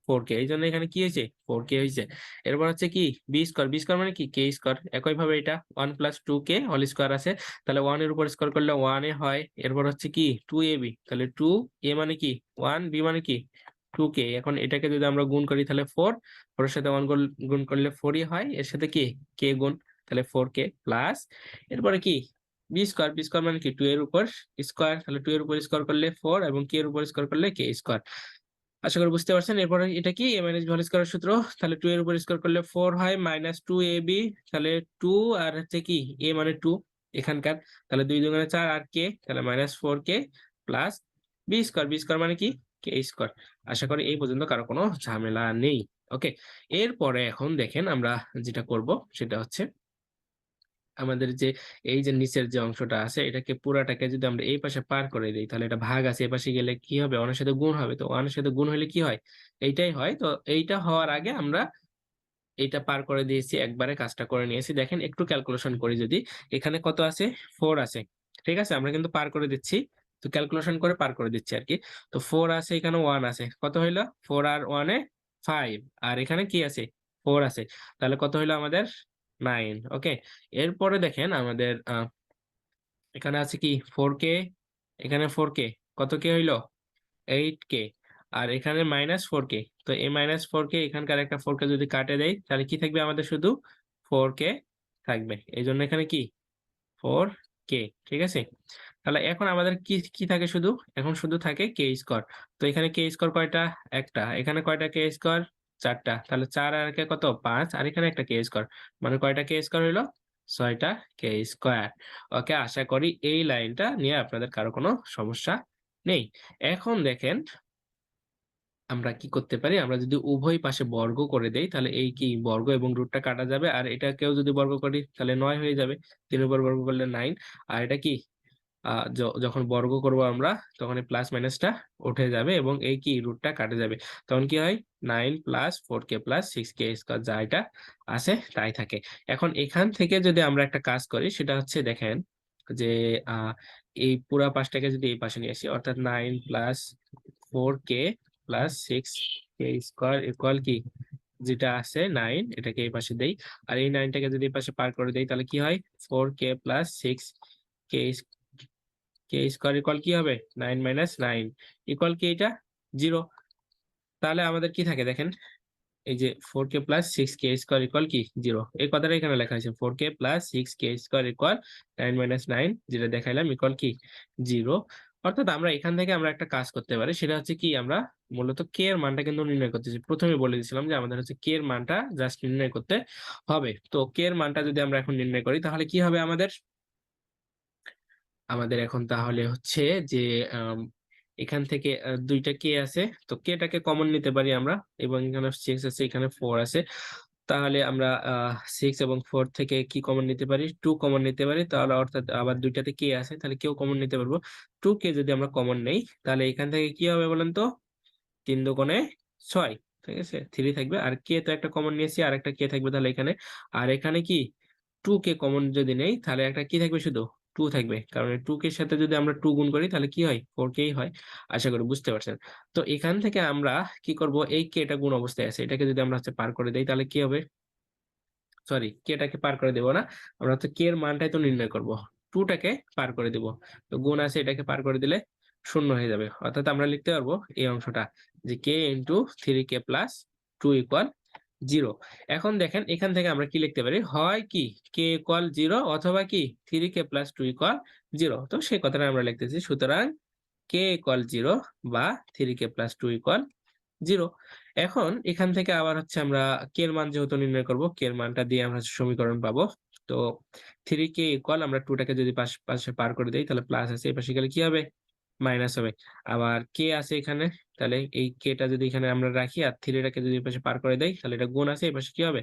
[SPEAKER 1] 4k, এই জন্য এখানে কি হয়েছে 4k হয়েছে। এরপর হচ্ছে কি বি স্কয়ার মানে কি কে স্কয়ার। একই ভাবে এটা 1 প্লাস 2k হোল স্কয়ার আছে, তাহলে 1 এর উপর স্কয়ার করলে 1 এ হয়। এরপর হচ্ছে কি 2ab, তাহলে 2 এ মানে কি 1, বি মানে কি 2k। এখন এটাকে যদি আমরা গুণ করি তাহলে 4, 4 এর সাথে 1 গুণ করলে 4 ই হয়, এর সাথে কি k গুণ, তাহলে 4k প্লাস এরপরে কি বি স্কয়ার মানে কি 2 এর উপর স্কয়ার, তাহলে 2 এর উপর স্কয়ার করলে 4 এবং k এর উপর স্কয়ার করলে k স্কয়ার। আশা করি বুঝতে পারছেন। এরপরে এটা কি a মাইনাস b হোল স্কয়ারের সূত্র, তাহলে 2 এর উপর স্কয়ার করলে 4 হয় মাইনাস 2ab, তাহলে 2 আর হচ্ছে কি a মানে 2 এখানকার, তাহলে 2 দুগুণে 4 আর k, তাহলে minus 4k plus b square মানে কি k স্কয়ার। আশা করি এই পর্যন্ত কারো কোনো ঝামেলা নেই। ওকে, এরপরে এখন দেখেন আমরা যেটা করব সেটা হচ্ছে আমাদের যে এই যে নিচের যে অংশটা আছে এটাকে পুরাটাকে যদি আমরা এই পাশে পার করে দেই, তাহলে এটা ভাগ আছে, এই পাশে গেলে কি হবে 1 এর সাথে গুণ হবে। তো 1 এর সাথে গুণ হলে কি হয় এইটাই হয়। তো এইটা হওয়ার আগে আমরা এইটা পার করে দিয়েছি, একবারে কাজটা করে নিয়েছি। দেখেন একটু ক্যালকুলেশন করি, যদি এখানে কত আছে 4 আছে, ঠিক আছে, আমরা কিন্তু পার করে দিচ্ছি, তো ক্যালকুলেশন করে পার করে দিচ্ছি আর কি। তো 4 আছে, এখানে 1 আছে, কত হইলো 4 আর 1 এ 5, আর এখানে কি আছে 4 আছে, তাহলে কত হইলো আমাদের 9। ওকে, এরপরে দেখেন আমাদের এখানে আছে কি 4k, এখানে 4k, কত কে হইলো 8k, আর এখানে মাইনাস 4k। তো এই মাইনাস 4k এখানকার একটা 4k যদি কাটে দেয় তাহলে কি থাকবে আমাদের শুধু 4k থাকবে, এই জন্য এখানে কি 4k, ঠিক আছে। তাহলে এখন আমাদের কি কি থাকে শুধু, এখন শুধু থাকে কে স্কয়ার। তো এখানে কে স্কয়ার কয়টা একটা, এখানে কয়টা কে স্কয়ার 4টা, তাহলে 4 আর কে কত 5, আর এখানে একটা কে স্কয়ার, মানে কয়টা কে স্কয়ার হইলো 6টা কে স্কয়ার। ওকে, আশা করি এই লাইনটা নিয়ে আপনাদের কারো কোনো সমস্যা নেই। এখন দেখেন আমরা কি করতে পারি, আমরা যদি উভয় পাশে বর্গ করে দেই তাহলে এই কি বর্গ এবং রুটটা কাটা যাবে, আর এটাকেও যদি বর্গ করি তাহলে 9 হয়ে যাবে, 3 উপর বর্গ করলে 9। আর এটা কি যখন বর্গ করব আমরা তখন এই প্লাস মাইনাসটা উঠে যাবে এবং এই কি রুটটা কাটে যাবে, তখন কি হয় 9 plus 4k plus 6k square, যা এটা আছে তাই থাকে। এখন এখান থেকে যদি আমরা একটা কাজ করি সেটা হচ্ছে দেখেন যে এই পুরা পাশটাকে যদি এই পাশে নিয়ে আসি, অর্থাৎ 9 plus 4k plus 6k square equal কি যেটা আছে 9, এটাকে এই পাশে দেই, আর এই 9টাকে যদি এই পাশে পার করে দেই তাহলে কি হয় 4k plus 6k square equal কি হবে 9 মাইনাস 9 ইকুয়াল কি এটা 0। তাহলে আমাদের কি থাকে দেখেন, এই যে 4k plus 6k square equal কি 0, এই কথাটা এখানে লেখা আছে 4k plus 6k square equal 9 minus 9, যেটা দেখাইলাম ইকুয়াল কি 0। অর্থাৎ আমরা এখান থেকে আমরা একটা কাজ করতে পারি, সেটা হচ্ছে কি আমরা মূলত k এর মানটা কিন্তু নির্ণয় করতেছি। প্রথমে বলে দিয়েছিলাম যে আমাদের হচ্ছে k এর মানটা জাস্ট নির্ণয় করতে হবে। তো k এর মানটা যদি আমরা এখন নির্ণয় করি তাহলে কি হবে আমাদের, আমাদের এখন তাহলে হচ্ছে যে আম, এখান থেকে দুইটা কে আছে, তো কেটাকে কমন নিতে পারি আমরা, এবং এখানে 6 আছে, এখানে 4 আছে, তাহলে আমরা 6 এবং 4 থেকে কি কমন নিতে পারি 2 কমন নিতে পারি, তাহলে অর্থাৎ আবার দুইটাতে কে আছে তাহলে কেউ কমন নিতে পারবো। 2 কে যদি আমরা কমন নেই তাহলে এখান থেকে কি হবে বলেন তো, 3 দুগুণে 6, ঠিক আছে 3 থাকবে, আর কে তো একটা কমন নিয়েছি আর একটা কে থাকবে তাহলে এখানে, আর এখানে কি 2 কে কমন যদি নেই তাহলে একটা কি থাকবে শুধু 2 থাকবে, কারণ 2 কে সাথে যদি আমরা 2 গুণ করি তাহলে কি হয় 4k হয়। আশা করি বুঝতে পারছেন। তো এখান থেকে আমরা কি করব, এই কে এটা গুণ অবস্থায় আছে, এটাকে যদি আমরা হচ্ছে পার করে দেই তাহলে কি হবে, সরি কেটাকে পার করে দেব না, আমরা হচ্ছে কে এর মানটাই তো নির্ণয় করব, 2টাকে পার করে দেব। তো গুণ আছে, এটাকে পার করে দিলে শূন্য হয়ে যাবে, অর্থাৎ আমরা লিখতে পারবো এই অংশটা যে k into 3k plus 2 equal 0। এখন দেখেন এখান থেকে আমরা কি লিখতে পারি, হয় কি কে ইকুয়াল 0 অথবা কি 3k প্লাস 2 ইকুয়াল 0। তো সেই কথাটা আমরা লিখতেছি, সুতরাং কে ইকুয়াল 0 বা 3k প্লাস 2 ইকুয়াল 0। এখন এখান থেকে আবার হচ্ছে আমরা কে এর মান যেহেতু নির্ণয় করব, কে এর মানটা দিয়ে আমরা সমীকরণ পাবো। তো 3k ইকুয়াল আমরা 2 টাকে যদি পাশে পার করে দেই তাহলে প্লাস আছে, এই পাশে গেলে কি হবে, মাইনাস হবে। আবার কে আছে এখানে, তাহলে এই কে টা যদি এখানে আমরা রাখি আর 3 টাকে যদি এই পাশে পার করে দেই তাহলে এটা গুণ আছে, এই পাশে কি হবে,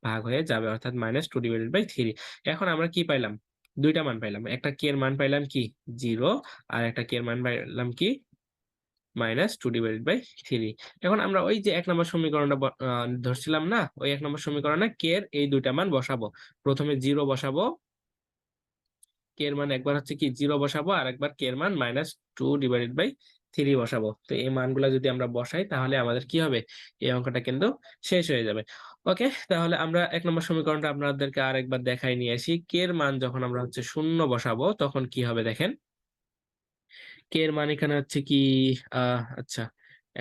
[SPEAKER 1] ভাগ হয়ে যাবে, অর্থাৎ -2/3। এখন আমরা কি পাইলাম, দুইটা মান পাইলাম, একটা কে এর মান পাইলাম কি 0 আর একটা কে এর মান পাইলাম কি -2/3। এখন আমরা ওই যে 1 নম্বর সমীকরণটা ধরছিলাম না, ওই 1 নম্বর সমীকরণে কে এর এই দুইটা মান বসাবো। প্রথমে 0 বসাবো, কে এর মান একবার হচ্ছে কি 0 বসাবো আর একবার কে এর মান -2/3 বসাবো। তো এই মানগুলা যদি আমরা বসাই তাহলে আমাদের কি হবে, এই অঙ্কটা কিন্তু শেষ হয়ে যাবে। ওকে, তাহলে আমরা 1 নম্বর সমীকরণটা আপনাদেরকে আরেকবার দেখাই নিয়ে আসি। কে এর মান যখন আমরা হচ্ছে 0 বসাবো তখন কি হবে দেখেন, কে এর মান এখানে হচ্ছে কি আচ্ছা,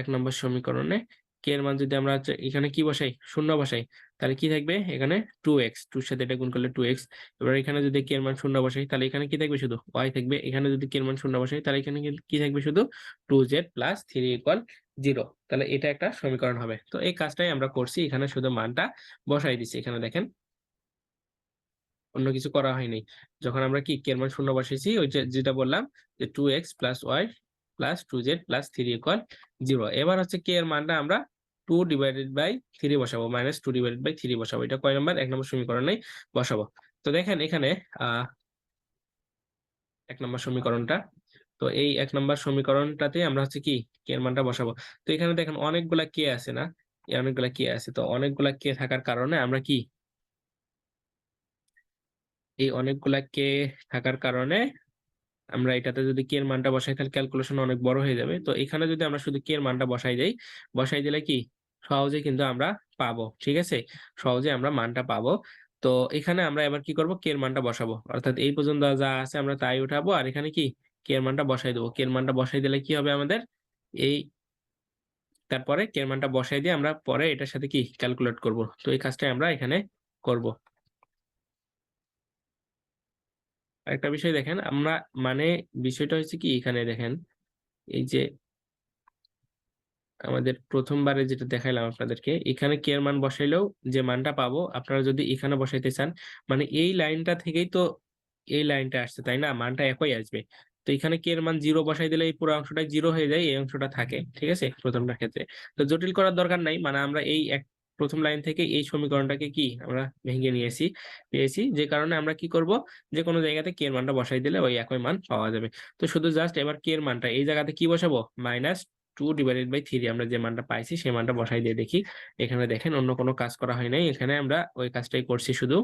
[SPEAKER 1] 1 নম্বর সমীকরণে কে এর মান যদি আমরা হচ্ছে এখানে কি বসাই, 0 বসাই, তাহলে কি থাকবে এখানে 2x, 2 এর সাথে এটা গুণ করলে 2x। এবার এখানে যদি কে এর মান 0 বসাই তাহলে এখানে কি থাকবে, শুধু y থাকবে। এখানে যদি কে এর মান 0 বসাই তাহলে এখানে কি থাকবে, শুধু 2z প্লাস 3 ইকুয়াল 0। তাহলে এটা একটা সমীকরণ হবে। তো এই কাজটাই আমরা করছি, এখানে শুধু মানটা বসাই দিছি। এখানে দেখেন অন্য কিছু করা হয়নি। যখন আমরা কি কে এর মান 0 বসাইছি, ওই যে যেটা বললাম যে 2x plus y plus 2z plus 3 equal 0। এবার হচ্ছে কে এর মানটা আমরা 2/3 বসাবো, -2/3 বসাবো। এটা কয় নাম্বার, 1 নম্বর সমীকরণেই বসাবো। তো দেখেন এখানে 1 নম্বর সমীকরণটা, তো এই 1 নম্বর সমীকরণটাতে আমরা হচ্ছে কি কে এর মানটা বসাবো। তো এখানে দেখেন অনেকগুলা কে আছে না, এই অনেকগুলা কে আছে। তো অনেকগুলা কে থাকার কারণে আমরা কি, এই অনেকগুলা কে থাকার কারণে আমরা এটাতে যদি কে এর মানটা বসাই তাহলে ক্যালকুলেশন অনেক বড় হয়ে যাবে। তো এখানে যদি আমরা শুধু কে এর মানটা বসাই দেই, বসাই দিলে কি সহজে কিন্তু আমরা পাবো, ঠিক আছে, সহজে আমরা মানটা পাবো। তো এখানে আমরা এবার কি করব, কে এর মানটা বসাবো, অর্থাৎ এই পর্যন্ত যা আছে আমরা তাই উঠাবো আর এখানে কি কে এর মানটা বসাই দেবো। কে এর মানটা বসাই দিলে কি হবে আমাদের, এই তারপরে কে এর মানটা বসাই দিয়ে আমরা পরে এটার সাথে কি ক্যালকুলেট করব। তো এই কাজটাই আমরা এখানে করব। আরেকটা বিষয় দেখেন, আমরা মানে বিষয়টা হচ্ছে কি, এখানে দেখেন এই যে আমাদের প্রথমবারে যেটা দেখাইলাম আপনাদেরকে, এখানে কে এর মান বসাইলেও যে মানটা পাবো, আপনারা যদি এখানে বসাইতে চান, মানে এই লাইনটা থেকেই তো এই লাইনটা আসছে তাই না, মানটা একই আসবে। তো এখানে কে এর মান 0 বসাই দিলে এই পুরো অংশটাই 0 হয়ে যায়, এই অংশটা থাকে, ঠিক আছে, প্রথমটার ক্ষেত্রে। তো জটিল করার দরকার নাই, মানে আমরা এই প্রথম লাইন থেকে এই সমীকরণটাকে কি আমরা ভেঙে নিয়েছি, পেয়েছি, যে কারণে আমরা কি করব, যে কোনো জায়গাতে কে এর মানটা বসাই দিলে ওই একই মান পাওয়া যাবে। তো শুধু জাস্ট এবার কে এর মানটা এই জায়গাতে কি বসাবো, -2/3 আমরা যে মানটা পাইছি সেই মানটা বসাই দিয়ে দেখি। এখানে দেখেন অন্য কোনো কাজ করা হয় নাই, এখানে আমরা ওই কাজটাই করছি। শুধু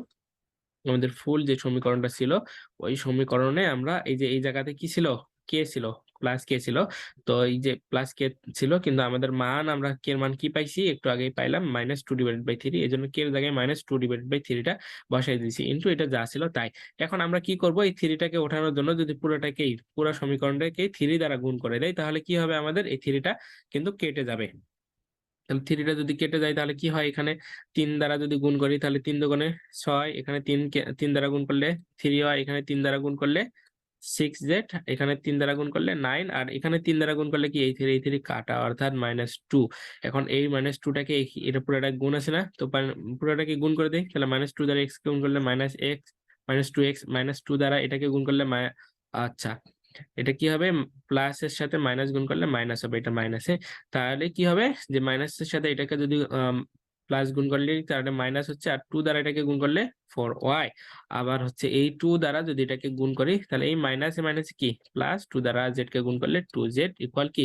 [SPEAKER 1] আমাদের ফুল যে সমীকরণটা ছিল ওই সমীকরণে আমরা এই যে এই জায়গাতে কি ছিল, কে ছিল, প্লাস কে ছিল। তো এই যে প্লাস কে ছিল কিন্তু আমাদের মান, আমরা কে এর মান কি পাইছি, একটু আগেই পাইলাম -2/3। এই জন্য কে এর জায়গায় -2/3টা বসাই দিয়েছি, ইন্টু এটা যা ছিল তাই। এখন আমরা কি করব, এই 3টাকে ওঠানোর জন্য যদি পুরোটাকেই, পুরো সমীকরণটাকেই 3 দ্বারা গুণ করে দেয় তাহলে কি হবে, আমাদের এই 3টা কিন্তু কেটে যাবে। তাহলে 3টা যদি কেটে যায় তাহলে কি হয়, এখানে 3 দ্বারা যদি গুণ করি তাহলে 3 দুগুণে 6, এখানে 3 দ্বারা গুণ করলে 3 হয়, এখানে 3 দ্বারা গুণ করলে 6z, এখানে 3 দ্বারা গুণ করলে 9, আর এখানে 3 দ্বারা গুণ করলে কি এই 3 কাটা, অর্থাৎ -2। এখন এই -2টাকে এটা পুরোটা গুণ আছে না, তো পুরোটাকে গুণ করে দেই, তাহলে -2 দ্বারা x কে গুণ করলে -x, -2x, -2 দ্বারা এটাকে গুণ করলে আচ্ছা, এটা কি হবে, প্লাস এর সাথে মাইনাস গুণ করলে মাইনাস হবে, এটা মাইনাসে। তাহলে কি হবে, যে মাইনাসের সাথে এটাকে যদি প্লাস গুণ করলে তাহলে মাইনাস হচ্ছে, আর 2 দ্বারা এটাকে গুণ করলে 4y। আবার হচ্ছে এই 2 দ্বারা যদি এটাকে গুণ করি তাহলে এই মাইনাসে মাইনাসে কি প্লাস, 2 দ্বারা z কে গুণ করলে 2z ইকুয়াল কি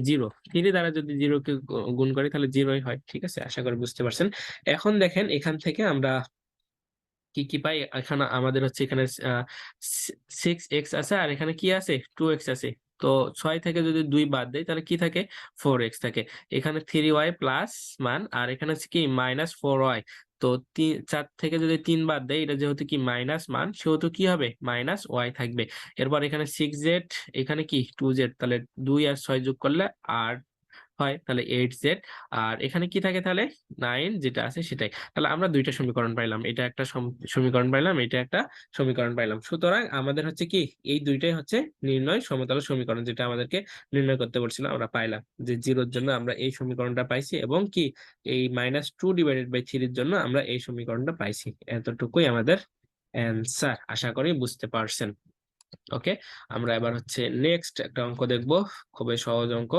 [SPEAKER 1] 0। 3 দ্বারা যদি 0 কে গুণ করি তাহলে 0ই হয়, ঠিক আছে, আশা করি বুঝতে পারছেন। এখন দেখেন এখান থেকে আমরা কি কি পাই, এখানে আমাদের হচ্ছে এখানে 6x আছে আর এখানে কি আছে 2x আছে। তো 6 থেকে যদি 2 বাদ দেয় তাহলে কি থাকে, 4x থাকে। এখানে 3y প্লাস মান আর এখানে হচ্ছে কি -4y। তো 4 থেকে যদি 3 বাদ দেয়, এটা যেহেতু কি মাইনাস মান সেহেতু কি হবে, -y থাকবে। এরপর এখানে 6z, এখানে কি 2z, তাহলে 2 আর 6 যোগ করলে 8, হয়, তাহলে 8z। আর এখানে কি থাকে তাহলে 9 যেটা আছে সেটাই। তাহলে আমরা দুইটা সমীকরণ পাইলাম, এটা একটা সমীকরণ পাইলাম, এটা একটা সমীকরণ পাইলাম। সুতরাং আমাদের হচ্ছে কি এই দুইটাই হচ্ছে নির্ণয় সমতলের সমীকরণ, যেটা আমাদেরকে নির্ণয় করতে বলছিল, আমরা পাইলাম যে 0 এর জন্য আমরা এই সমীকরণটা পাইছি, এবং কি এই -2/3 এর জন্য আমরা এই সমীকরণটা পাইছি। এতটুকুই আমাদের অ্যান্সার। আশা করি বুঝতে পারছেন। ওকে, আমরা এবার হচ্ছে নেক্সট একটা অঙ্ক দেখব, খুবই সহজ অঙ্ক।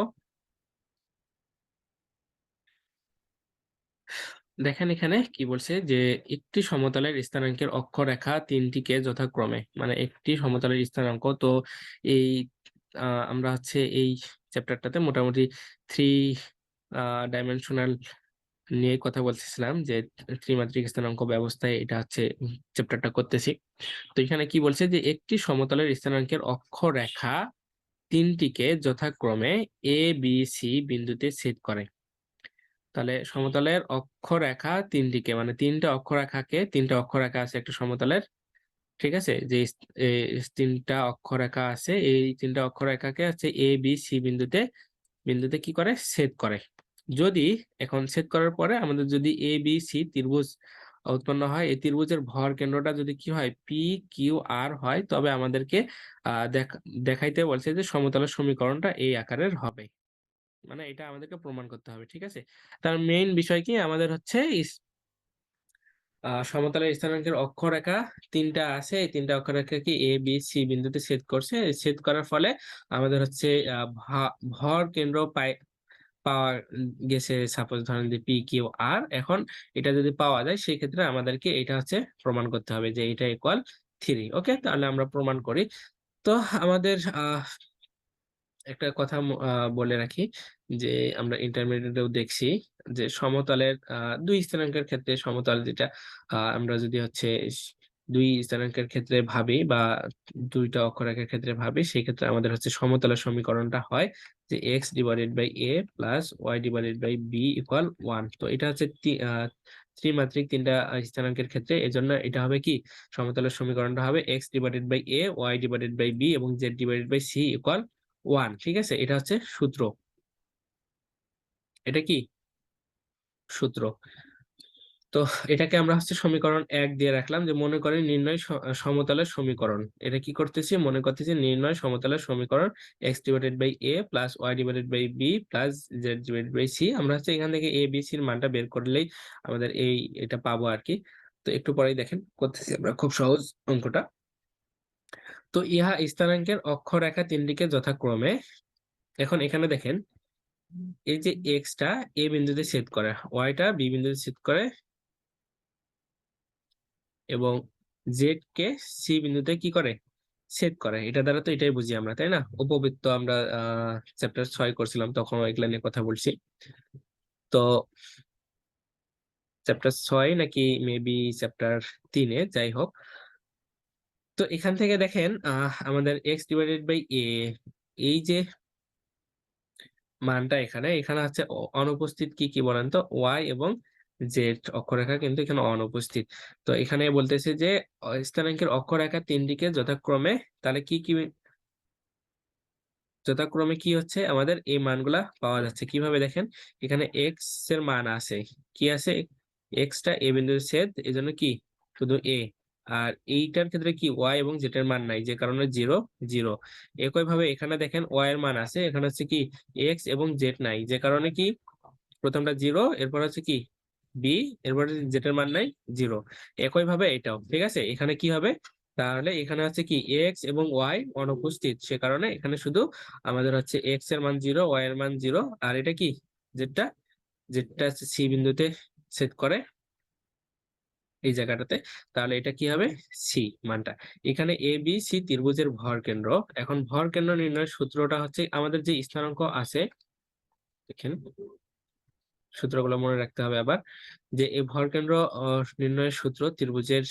[SPEAKER 1] দেখেন এখানে কি বলছে যে একটি সমতলের স্থানাঙ্কের অক্ষরেখা তিনটিকে যথাক্রমে, মানে একটি সমতলের স্থানাঙ্ক তো এই আমরা হচ্ছে এই চ্যাপ্টারটাতে মোটামুটি 3 ডাইমেনশনাল নিয়ে কথা বলতেছিলাম, যে ত্রিমাত্রিক স্থানাঙ্ক ব্যবস্থায় এটা হচ্ছে চ্যাপ্টারটা করতেছি। তো এখানে কি বলছে যে একটি সমতলের স্থানাঙ্কের অক্ষরেখা তিনটিকে যথাক্রমে এ বি সি বিন্দুতে ছেদ করে। তাহলে সমতলের অক্ষরেখা তিনটিকে, মানে তিনটা অক্ষরেখা আছে একটা সমতলের, ঠিক আছে, যে তিনটা অক্ষরেখা আছে, এই তিনটা অক্ষরেখাকে হচ্ছে এ বি সি বিন্দুতে বিন্দুতে কি করে, ছেদ করে। যদি এখন ছেদ করার পরে আমাদের যদি এ বি সি ত্রিভুজ উৎপন্ন হয়, এই ত্রিভুজের ভর কেন্দ্রটা যদি কি হয়, পি কিউ আর হয়, তবে আমাদেরকে দেখাইতে বলছে যে সমতলের সমীকরণটা এই আকারের হবে। মানে এটা আমাদেরকে প্রমাণ করতে হবে, ঠিক আছে। তার মেইন বিষয় কি, আমাদের হচ্ছে সমতলের স্থানাঙ্কের অক্ষরেখা তিনটা আছে, এই তিনটা অক্ষরেখা কি এ বি সি বিন্দুতে ছেদ করছে। ছেদ করার ফলে আমাদের হচ্ছে ভর কেন্দ্র পাওয়া গেছে। সাপোজ ধরেন যে পি কিউ আর, এখন এটা যদি পাওয়া যায় সেই ক্ষেত্রে আমাদেরকে এটা হচ্ছে প্রমাণ করতে হবে যে এটা ইকুয়াল 3। ওকে, তাহলে আমরা প্রমাণ করি। তো আমাদের একটা কথা বলে রাখি, যে আমরা ইন্টারমিডিয়েটেও দেখছি যে সমতলের দুই স্থানাঙ্কের ক্ষেত্রে সমতল যেটা আমরা যদি হচ্ছে দুই স্থানাঙ্কের ক্ষেত্রে ভাবি, বা দুইটা অক্ষরেখার ক্ষেত্রে ভাবি, সেই ক্ষেত্রে আমাদের হচ্ছে সমতলের সমীকরণটা হয় যে x divided by a plus y divided by b equal 1। তো এটা হচ্ছে ত্রিমাত্রিক তিনটা স্থানাঙ্কের ক্ষেত্রে, এজন্য এটা হবে কি, সমতলের সমীকরণটা হবে x divided by a, y divided by b এবং z divided by c equal 1। ঠিক আছে, এটা হচ্ছে সূত্র। এটা কি সূত্র? তো এটাকে আমরা হচ্ছে সমীকরণ 1 দিয়ে রাখলাম, যে মনে করি নির্ণয় সমতলের সমীকরণ। এটা কি করতেছি, মনে করতেছি নির্ণয় সমতলের সমীকরণ x divided by a plus y divided by b plus z divided by c. আমরা হচ্ছে এখান থেকে এ বি সির মানটা বের করলেই আমাদের এটা পাবো আর কি। তো একটু পরেই দেখেন করতেছি আমরা, খুব সহজ অঙ্কটা। তো ইহা স্থানাঙ্কের অক্ষরেখা তিনটিকে যথাক্রমে, এখন এখানে দেখেন এই যে এক্সটা এ বিন্দুতে ছেদ করে, ওয়াইটা বি বিন্দুতে ছেদ করে, এবং জেড কে সি বিন্দুতে কি করে, ছেদ করে। এটা দ্বারা তো এটাই বুঝি আমরা, তাই না? উপবৃত্ত আমরা চ্যাপ্টার 6 করছিলাম, তখন এগুলা নিয়ে কথা বলছি। তো চ্যাপ্টার 6 নাকি মেবি চ্যাপ্টার 3-এ, যাই হোক। তো এখান থেকে দেখেন আমাদের এক্স ডিভাইডেড বাই এ, এই যে মানটা এখানে এখানে হচ্ছে অনুপস্থিত কি কি বলেন তো, ওয়াই এবং জেড অক্ষরেখা কিন্তু এখানে অনুপস্থিত। তো এখানে বলতেছে যে স্থানাঙ্কের অক্ষরেখা তিনটিকে যথাক্রমে, তাহলে কি কি যথাক্রমে কি হচ্ছে, আমাদের এই মানগুলা পাওয়া যাচ্ছে কিভাবে দেখেন, এখানে এক্স এর মান আছে, কি আছে, এক্সটা এ বিন্দুতে ছেদ, এজন্য কি শুধু এ। আর এইটার ক্ষেত্রে কি ওয়াই এবং জেড এর মান নাই, যে কারণে 0 0। একই ভাবে এখানে দেখেন ওয়াই এর মান আছে, এখানে হচ্ছে কি এক্স এবং জেড নাই, যে কারণে কি প্রথমটা 0, এরপর হচ্ছে কি বি, এরপর জেড এর মান নাই 0। একই ভাবে এটাও ঠিক আছে, এখানে কি হবে, তাহলে এখানে হচ্ছে কি এক্স এবং ওয়াই অনুপস্থিত, সে কারণে এখানে শুধু আমাদের হচ্ছে এক্স এর মান 0, ওয়াই এর মান 0। আর এটা কি যেটা যেটা হচ্ছে সি বিন্দুতে ছেদ করে এই জায়গাটাতে, তাহলে এটা কি হবে, সি মানটা। এখানে এ বি সি ত্রিভুজের ভর কেন্দ্র। এখন ভর কেন্দ্র নির্ণয়ের সূত্রটা হচ্ছে আমাদের যে স্থানাঙ্ক আছে, দেখেন সূত্রগুলো মনে রাখতে হবে আবার, যে এই ভর কেন্দ্র নির্ণয়ের সূত্র ত্রিভুজের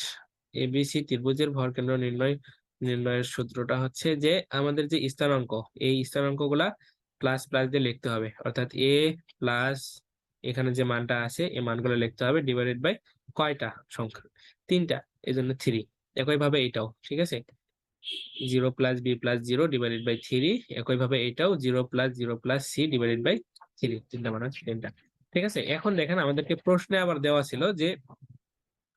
[SPEAKER 1] এবিসি ত্রিভুজের ভর কেন্দ্র নির্ণয়ের সূত্রটা হচ্ছে যে আমাদের যে স্থানাঙ্ক, এই স্থানাঙ্কগুলা প্লাস প্লাস দিয়ে লিখতে হবে, অর্থাৎ এ প্লাস এখানে যে মানটা আছে এই মানগুলো লিখতে হবে ডিভাইডেড বাই কয়টা সংখ্যা, 3টা, এই জন্য 3। একই ভাবে এটাও ঠিক আছে, 0 plus b plus 0 divided by 3। একই ভাবে এটাও 0 plus 0 plus c divided by 3, তিনটা মান হচ্ছে 3টা। ঠিক আছে, এখন দেখেন আমাদেরকে প্রশ্নে আবার দেওয়া ছিল যে,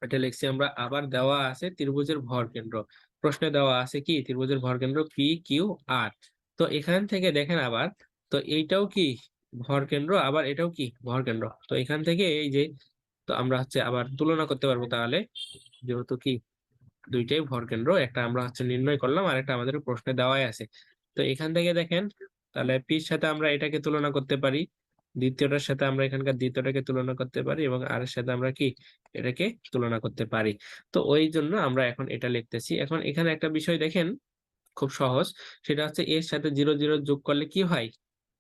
[SPEAKER 1] এটা লিখছি আমরা, আবার দেওয়া আছে ত্রিভুজের ভরকেন্দ্র। প্রশ্নে দেওয়া আছে কি ত্রিভুজের ভরকেন্দ্র পি কিউ আর। তো এখান থেকে দেখেন আবার, তো এইটাও কি ভরকেন্দ্র, আবার এটাও কি ভরকেন্দ্র। তো এখান থেকে এই যে, তো আমরা হচ্ছে আবার তুলনা করতে পারবো তাহলে, যেহেতু কি দুইটাই ভরকেন্দ্র, একটা আমরা হচ্ছে নির্ণয় করলাম আর একটা আমাদের প্রশ্নে দেওয়াই আছে। তো এখান থেকে দেখেন, তাহলে পির সাথে আমরা এটাকে তুলনা করতে পারি, দ্বিতীয়টার সাথে আমরা এখানকার দ্বিতীয়টাকে তুলনা করতে পারি, এবং আর এর সাথে আমরা কি এটাকে তুলনা করতে পারি। তো ওই জন্য আমরা এখন এটা লিখতেছি। এখন এখানে একটা বিষয় দেখেন, খুব সহজ, সেটা হচ্ছে এর সাথে 0 0 যোগ করলে কি হয়,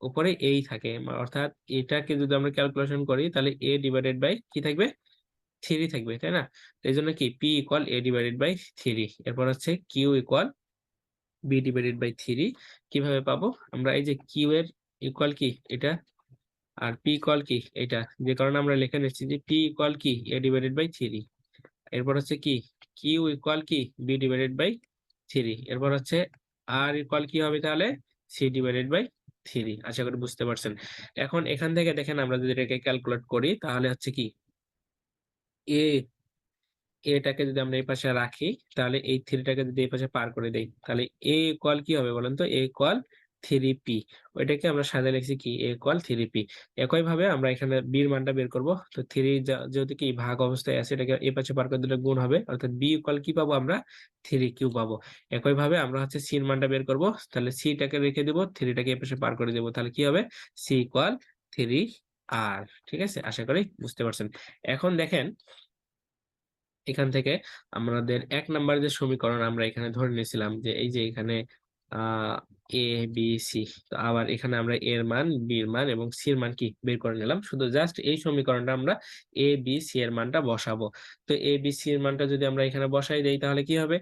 [SPEAKER 1] উপরে এই থাকে, অর্থাৎ এটাকে যদি আমরা ক্যালকুলেশন করি তাহলে a ডিভাইডেড বাই কি থাকবে, 3 থাকবে, তাই না? এই জন্য কি p equal a divided by 3। এরপর হচ্ছে q equal b divided by 3। কিভাবে পাবো আমরা, এই যে q এর ইকুয়াল কি এটা, আর p ইকুয়াল কি এটা, যে কারণে আমরা লিখে নিচ্ছি যে p ইকুয়াল কি a ডিভাইডেড বাই 3। এরপর হচ্ছে কি q ইকুয়াল কি b ডিভাইডেড বাই 3। এরপর হচ্ছে r ইকুয়াল কি হবে তাহলে, c ডিভাইডেড বাই 3। আশা করি বুঝতে পারছেন। এখন এখান থেকে দেখেন আমরা যদি এটাকে ক্যালকুলেট করি তাহলে হচ্ছে কি, a এটাকে যদি আমরা এই পাশে রাখি, তাহলে এই 3টাকে যদি এই পাশে পার করে দেই, তাহলে a ইকুয়াল কি হবে বলেন তো, a ইকুয়াল 3p। ওইটাকে আমরা সাথে লিখছি কি a ইকুয়াল 3p। একই ভাবে আমরা এখানে b এর মানটা বের করব। তো 3 যেহেতু কি ভাগ অবস্থায় আছে, এটাকে এই পাশে পার করে দিলে গুণ হবে, অর্থাৎ b ইকুয়াল কি পাবো আমরা, 3q পাবো। একই ভাবে আমরা হচ্ছে c এর মানটা বের করব, তাহলে c টাকে রেখে দিব, 3টাকে এই পাশে পার করে দেব, তাহলে কি হবে, c ইকুয়াল 3r। ঠিক আছে, আশা করি বুঝতে পারছেন। এখন দেখেন, এখান থেকে আমাদের 1 নাম্বার যে সমীকরণ আমরা এখানে ধরে নিয়েছিলাম, যে এই যে এখানে এ বি সি, তো আবার এখানে আমরা এর মান, বি এর মান এবং সি এর মান কি বের করে নিলাম। শুধু জাস্ট এই সমীকরণটা আমরা এ বি সি এর মানটা বসাবো। তো এ বি সি এর মানটা যদি আমরা এখানে বসাই দেই তাহলে কি হবে,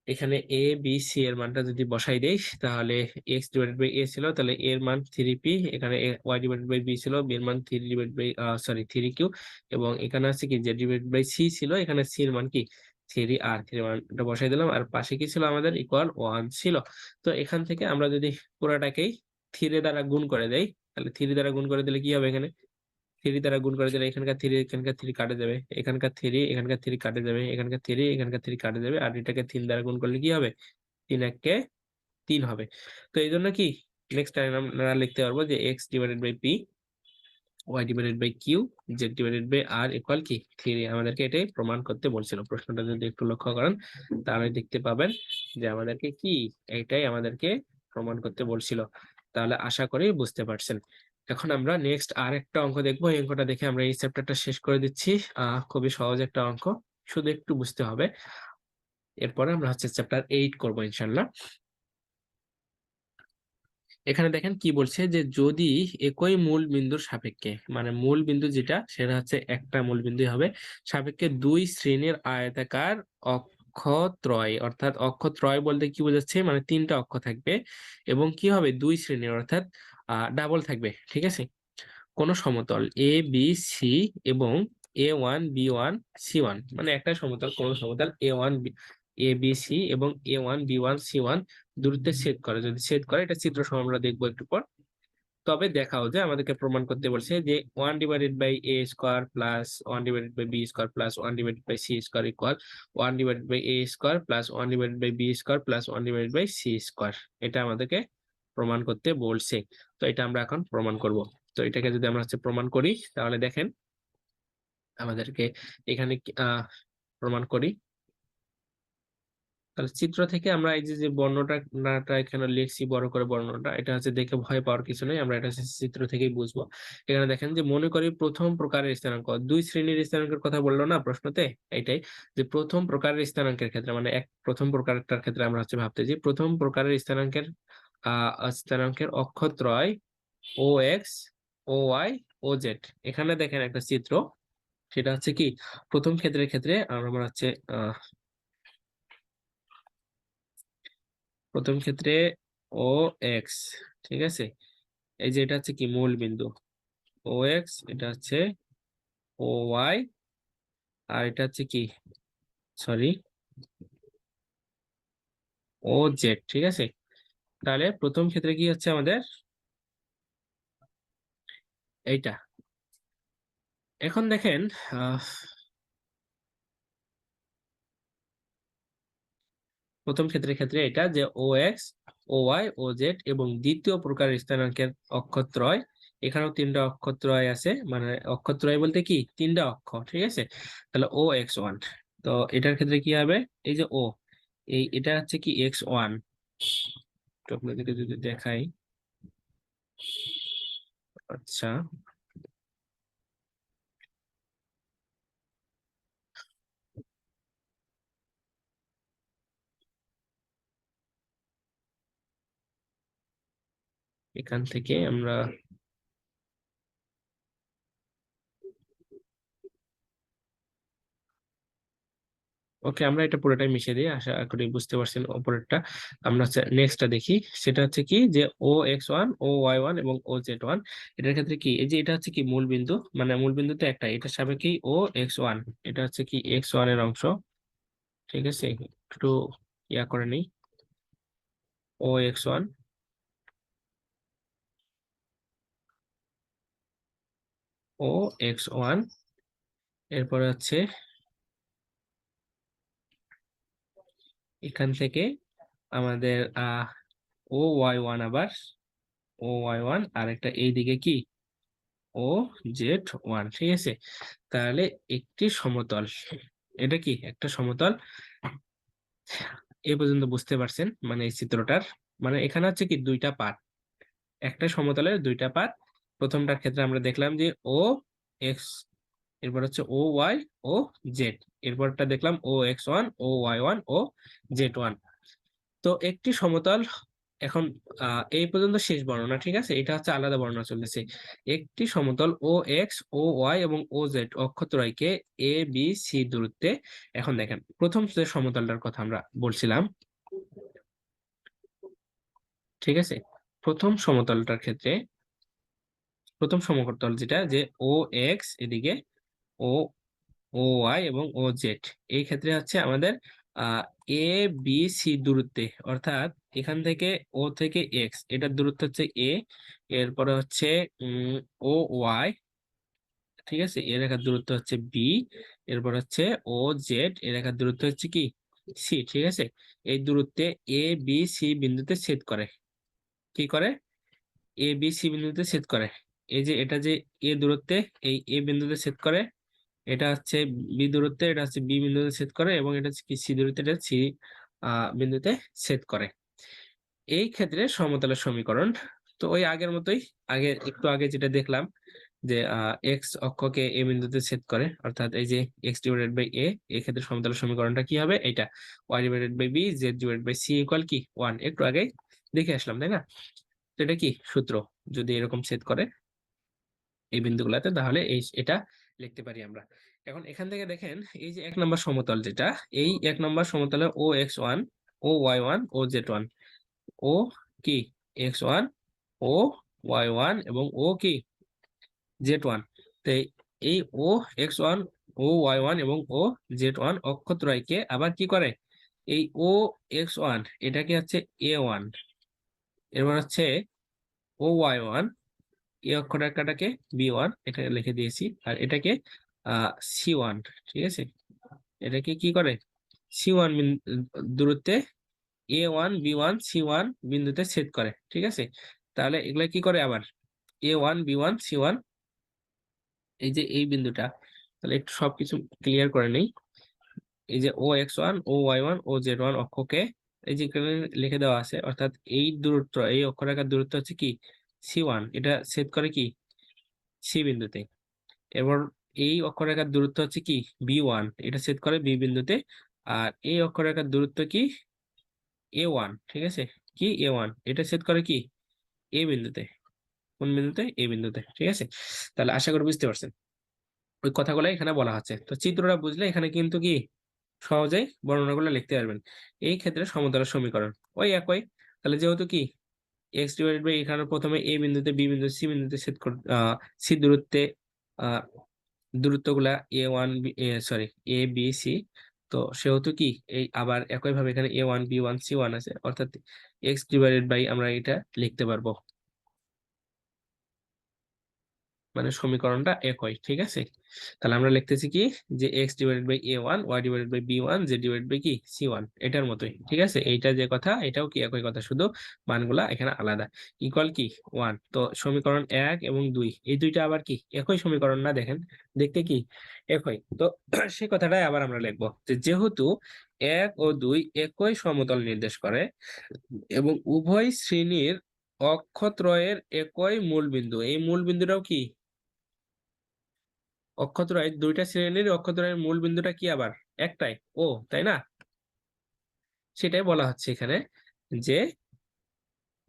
[SPEAKER 1] এখানে এ বি সি এর মানটা যদি বসাই দেই তাহলে এক্স ডিভাইডেড বাই এ ছিল, তাহলে এর মান 3p, এখানে ওয়াই ডিভাইডেড বাই বি ছিল, বি এর মান 3 ডিভাইডেড বাই সরি 3q, এবং এখানে আছে কি জেড ডিভাইডেড বাই সি ছিল, এখানে সি এর মান কি 3r। 3 মানটা বসাই দিলাম, আর পাশে কি ছিল আমাদের, ইকুয়াল 1 ছিল। তো এখান থেকে আমরা যদি পুরাটাকেই 3 দ্বারা গুণ করে দেই, তাহলে 3 দ্বারা গুণ করে দিলে কি হবে, এখানে 3 দ্বারা গুণ করে দিলে এখানকার 3 এখানকার 3 কাটে যাবে, এখানকার 3 এখানকার 3 কাটে যাবে, এখানকার 3 এখানকার 3 কাটে যাবে, আর এটাকে 3 দ্বারা গুণ করলে কি হবে, 3 একে 3 হবে। তো এই জন্য কি নেক্সট টাইম আমরা লিখতে পারবো যে x divided by p, y divided by q, z divided by r equal কি 3। আমাদেরকে এটাই প্রমাণ করতে বলছিল। প্রশ্নটা যদি একটু লক্ষ্য করেন তাহলে দেখতে পাবেন যে আমাদেরকে কি এইটাই আমাদেরকে প্রমাণ করতে বলছিল। তাহলে আশা করি বুঝতে পারছেন। এখন আমরা নেক্সট আর একটা অঙ্ক দেখবো। এই অঙ্কটা দেখে আমরা এই চ্যাপ্টারটা শেষ করে দিচ্ছি। খুবই সহজ একটা অঙ্ক, শুধু একটু বুঝতে হবে। এরপরে আমরা হচ্ছে চ্যাপ্টার 8 করবো ইনশাল্লাহ। এখানে দেখেন কি বলছে, যে যদি একই মূল বিন্দুর সাপেক্ষে, মানে মূল বিন্দু যেটা সেটা হচ্ছে একটা মূল বিন্দু হবে, সাপেক্ষে 2 শ্রেণীর আয়তাকার অক্ষত্রয়, অর্থাৎ অক্ষত্রয় বলতে কি বোঝাচ্ছে, মানে 3টা অক্ষ থাকবে, এবং কি হবে 2 শ্রেণীর, অর্থাৎ ডাবল থাকবে। ঠিক আছে, কোন সমতল এ বি সি এবং A1 B1 C1, মানে একটা সমতল, কোন সমতল A1 A B C এবং A1 B1 C1 দূরত্বে ছেদ করে, যদি ছেদ করে, এটা চিত্র সহ আমরা দেখবো একটু পর। তবে দেখাও যে আমাদেরকে প্রমাণ করতে বলছে যে 1 divided by a square plus 1 divided by b square plus 1 divided by c square equal 1 divided by a square plus 1 divided by b square plus 1 divided by c square. এটা আমাদেরকে প্রমাণ করতে বলছে। তো এটা আমরা এখন প্রমাণ করব। তো এটাকে যদি আমরা হচ্ছে প্রমাণ করি তাহলে দেখেন আমাদেরকে এখানে প্রমাণ করি, তাহলে চিত্র থেকে আমরা এই যে যে বর্ণটা এখানে লিখছি বড় করে, বর্ণটা এটা হচ্ছে দেখে ভয় পাওয়ার কিছু নেই, আমরা এটা চিত্র থেকেই বুঝবো। এখানে দেখেন যে মনে করি প্রথম প্রকারের স্থানাঙ্ক, 2 শ্রেণীর স্থানাঙ্কের কথা বললো না প্রশ্নতে, এটাই যে প্রথম প্রকারের স্থানাঙ্কের ক্ষেত্রে, মানে প্রথম প্রকারটার ক্ষেত্রে আমরা হচ্ছে ভাবতেছি প্রথম প্রকারের স্থানাঙ্কের অক্ষত্রয় ও এক্স, ও ওয়াই, ও জেড। এখানে দেখেন একটা চিত্র, সেটা হচ্ছে কি প্রথম ক্ষেত্রের ক্ষেত্রে আমরা হচ্ছে প্রথম ক্ষেত্রে ও এক্স, ঠিক আছে, এই যে এটা হচ্ছে কি মূল বিন্দু ও এক্স, এটা হচ্ছে ও ওয়াই, আর এটা হচ্ছে কি, সরি, ও জেড। ঠিক আছে, তাহলে প্রথম ক্ষেত্রে কি হচ্ছে আমাদের, এইটা। এখন দেখেন প্রথম ক্ষেত্রে এটা যে ও এক্স, ও ওয়াই, ও জেড এবং দ্বিতীয় প্রকার স্থানাঙ্কের অক্ষরত্রয়, এখানেও তিনটা অক্ষরত্রয় আছে, মানে অক্ষরত্রয় বলতে কি তিনটা অক্ষর, ঠিক আছে। তাহলে ও এক্স ওয়ান, তো এটার ক্ষেত্রে কি হবে, এই যে ও, এটা হচ্ছে কি এক্স ওয়ান, আপনাদেরকে যদি দেখাই, আচ্ছা এখান থেকে আমরা, ওকে আমরা এটা পুরোটাই মিশিয়ে দিই, আশা করি বুঝতে পারছেন উপরেরটা। আমরা নেক্সটটা দেখি, সেটা হচ্ছে কি যে ও এক্স ওয়ান, ও ওয়াই ওয়ান এবং ও জেড ওয়ান, এটার ক্ষেত্রে কি এই যে এটা হচ্ছে কি মূল বিন্দু, মানে মূল বিন্দুতে একটা, এটা সাপেক্ষে ও এক্স ওয়ান, এটা হচ্ছে কি এক্স ওয়ান এর অংশ, ঠিক আছে। একটু ইয়া করে নিই, ও এক্স ওয়ান, ও এক্স ওয়ান, এরপরে হচ্ছে এখান থেকে আমাদের ও ওয়াই ওয়ান, আবার ও ওয়াই ওয়ান, আর একটা এইদিকে কি ও জেড ওয়ান, ঠিক আছে। তাহলে একটি সমতল, এটা কি একটা সমতল, এই পর্যন্ত বুঝতে পারছেন, মানে এই চিত্রটার, মানে এখানে হচ্ছে কি দুইটা পাত, একটা সমতলের দুইটা পাত। প্রথমটার ক্ষেত্রে আমরা দেখলাম যে ও এক্স, এরপর হচ্ছে ও ওয়াই, ও জেড, এরপরটা দেখলাম ও এক্স ওয়ান, ও ওয়াই ওয়ান, ও জেড ওয়ান। তো একটি সমতল, এখন এই পর্যন্ত শেষ বর্ণনা, ঠিক আছে, এটা হচ্ছে আলাদা বর্ণনা চলতেছে। একটি সমতল ও এক্স, ও ওয়াই এবং ও জেড অক্ষরদ্বয়কে এ বি সি দূরত্বে, এখন দেখেন প্রথম যে সমতলটার কথা আমরা বলছিলাম, ঠিক আছে, প্রথম সমতলটার ক্ষেত্রে, প্রথম সমতল যেটা যে ও এক্স এদিকে, ও ও ওয়াই এবং ও জেড, এই ক্ষেত্রে হচ্ছে আমাদের আহ এ বি সি দূরত্বে, অর্থাৎ এখান থেকে ও থেকে এক্স এটার দূরত্ব হচ্ছে এ, এরপরে হচ্ছে ও ওয়াই, ঠিক আছে, এর রেখার দূরত্ব হচ্ছে বি, এরপর হচ্ছে ও জেড এর রেখার দূরত্ব হচ্ছে কি সি, ঠিক আছে। এই দূরত্বে এ বি সি বিন্দুতে ছেদ করে, কি করে, এ বি সি বিন্দুতে ছেদ করে। এই যে এটা যে এ দূরত্বে এই এ বিন্দুতে ছেদ করে, এটা হচ্ছে বি দূরত্বে, এটা হচ্ছে বি বিন্দুতে ছেদ করে, এবং এটা হচ্ছে কি সি দূরত্বে, এটা সি বিন্দুতে ছেদ করে। এই ক্ষেত্রে সমতলের সমীকরণ, তো ওই আগের মতোই, একটু আগে যেটা দেখলাম যে এক্স অক্ষকে এ বিন্দুতে ছেদ করে, অর্থাৎ এই যে এক্স ডিভাইডেড বাই এ, এই ক্ষেত্রে সমতলের সমীকরণটা কি হবে, এটা y divided by b, z divided by c equal কি ওয়ান, একটু আগে দেখে আসলাম, তাই না। তো এটা কি সূত্র, যদি এরকম ছেদ করে এই বিন্দুগুলাতে, তাহলে এটা লিখতে পারি আমরা। এখন এখান থেকে দেখেন এই যে এক নম্বর সমতল যেটা, এই এক নম্বর সমতলে ও এক্স ওয়ান, ও ওয়াই ওয়ান, ও জেড ওয়ান, ও কি এক্স ওয়ান, ও ওয়াই ওয়ান এবং ও কি জেড ওয়ান। তো এই ও এক্স ওয়ান, ও ওয়াই ওয়ান এবং ও জেড ওয়ান অক্ষরদ্বয়কে আবার কি করে, এই ও এক্স ওয়ান এটাকে হচ্ছে এ ওয়ান, এবার হচ্ছে ও ওয়াই ওয়ান, এই অক্ষরেখাটাকে বি ওয়ান, এটা লিখে দিয়েছি, আর এটাকে সি ওয়ান, ঠিক আছে, এটাকে কি করে সি ওয়ান দূরত্বে a one b one c one বিন্দুতে ছেদ করে, ঠিক আছে। তাহলে এগুলা কি করে আবার a one b one c one, এই যে এই বিন্দুটা, তাহলে একটু সবকিছু ক্লিয়ার করে নেই। এই যে ও এক্স ওয়ান, ও ওয়াই ওয়ান, ও জেড ওয়ান অক্ষকে এই যে এখানে লিখে দেওয়া আছে, অর্থাৎ এই দূরত্ব, এই অক্ষরেখার দূরত্ব হচ্ছে কি সি ওয়ান, এটা ছেদ করে কি সি বিন্দুতে। এবার এই অক্ষরেখার দূরত্ব হচ্ছে কি বি ওয়ান, এটা ছেদ করে বি বিন্দুতে। আর এই অক্ষরেখার দূরত্ব কি এ ওয়ান, ঠিক আছে, কি এ ওয়ান, এটা ছেদ করে কি এ বিন্দুতে, কোন বিন্দুতে এ বিন্দুতে, ঠিক আছে। তাহলে আশা করি বুঝতে পারছেন, ওই কথাগুলো এখানে বলা হচ্ছে। তো চিত্রটা বুঝলে এখানে কিন্তু কি সহজেই বর্ণনাগুলো লিখতে পারবেন। এই ক্ষেত্রে সমতলের সমীকরণ ওই একই। তাহলে যেহেতু কি এক্স ডিভাইডেড বাই, এখানে প্রথমে এ বিন্দুতে বি বিন্দু সি বিন্দুতে ছেদ সি দূরত্বে দূরত্বগুলা a one sorry a b c, তো সেহেতু কি এই আবার একই ভাবে এখানে a one b one c one আছে, অর্থাৎ এক্স ডিভাইডেড বাই আমরা এটা লিখতে পারবো। মানে সমীকরণটা একই, ঠিক আছে। তাহলে আমরা লিখতেছি কি যে x divided by a one y divided by b one z divided by কি সি ওয়ান, এটার মতোই, ঠিক আছে। এইটা যে কথা এটাও কি একই কথা, শুধু মানগুলা এখানে আলাদা। ইকুয়াল কি ওয়ান, তো সমীকরণ এক এবং দুই এই দুইটা আবার কি একই সমীকরণ না, দেখেন দেখতে কি একই। তো সেই কথাটাই আবার আমরা লিখবো যে যেহেতু এক ও দুই একই সমতল নির্দেশ করে এবং উভয় শ্রেণীর অক্ষত্রয়ের একই মূল বিন্দু, এই মূল বিন্দুটাও কি অক্ষত্রয়, দুইটা শ্রেণীর অক্ষত্রয়ের মূল বিন্দুটা কি আবার একটাই, ও তাই না, সেটাই বলা হচ্ছে এখানে যে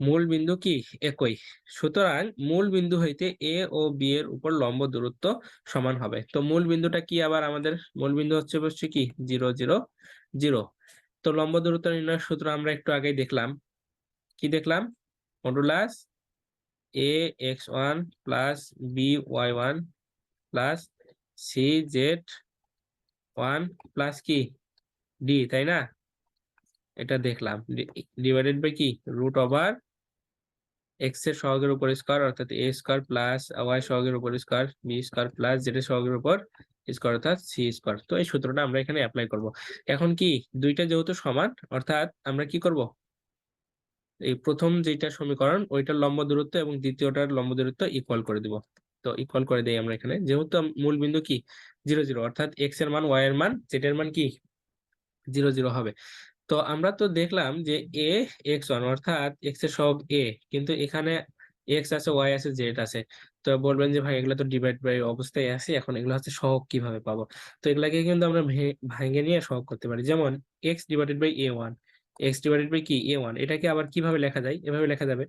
[SPEAKER 1] মূল বিন্দু কি একই। সুতরাং মূল বিন্দু হইতে এ ও বি এর উপর লম্ব দূরত্ব সমান হবে। তো মূল বিন্দুটা কি আবার আমাদের মূল বিন্দু হচ্ছে অবশ্যই কি 0 0 0। তো লম্ব দূরত্ব নির্ণয়ের সূত্র আমরা একটু আগেই দেখলাম, কি দেখলাম, modulus a x one plus b y one plus c z one plus কি ডি, তাই না, এটা দেখলাম, ডিভাইডেড বাই কি রুট ওভার এক্স এর সহগের উপর স্কয়ার অর্থাৎ এ স্কয়ার প্লাস ওয়াই সহগের উপর square b square plus z এর সহগের উপর স্কয়ার অর্থাৎ সি স্কয়ার। তো এই সূত্রটা আমরা এখানে অ্যাপ্লাই করব। এখন কি দুইটা যেহেতু সমান, অর্থাৎ আমরা কি করব, এই প্রথম যেটা সমীকরণ ওইটার লম্ব দূরত্ব এবং দ্বিতীয়টার লম্ব দূরত্ব ইকুয়াল করে দিব। তো ইকুয়াল করে দেই আমরা এখানে, যেহেতু মূল বিন্দু কি 0 0 অর্থাৎ এক্স এর মান ওয়াই এর মান জেড এর মান কি 0 0 হবে। তো আমরা তো দেখলাম যে এ এক্স ওয়ান অর্থাৎ এক্স এর সহগ এ, কিন্তু এখানে এক্স আছে ওয়াই আছে জেড আছে। তো বলবেন যে ভাই এগুলো তো ডিভাইড বাই অবস্থায় আছে, এখন এগুলো হচ্ছে সহগ কিভাবে পাবো। তো এগুলাকে কিন্তু আমরা ভাঙে নিয়ে সহগ করতে পারি, যেমন x divided by a one, x divided by কি এ ওয়ান, এটাকে আবার কিভাবে লেখা যায়, এভাবে লেখা যাবে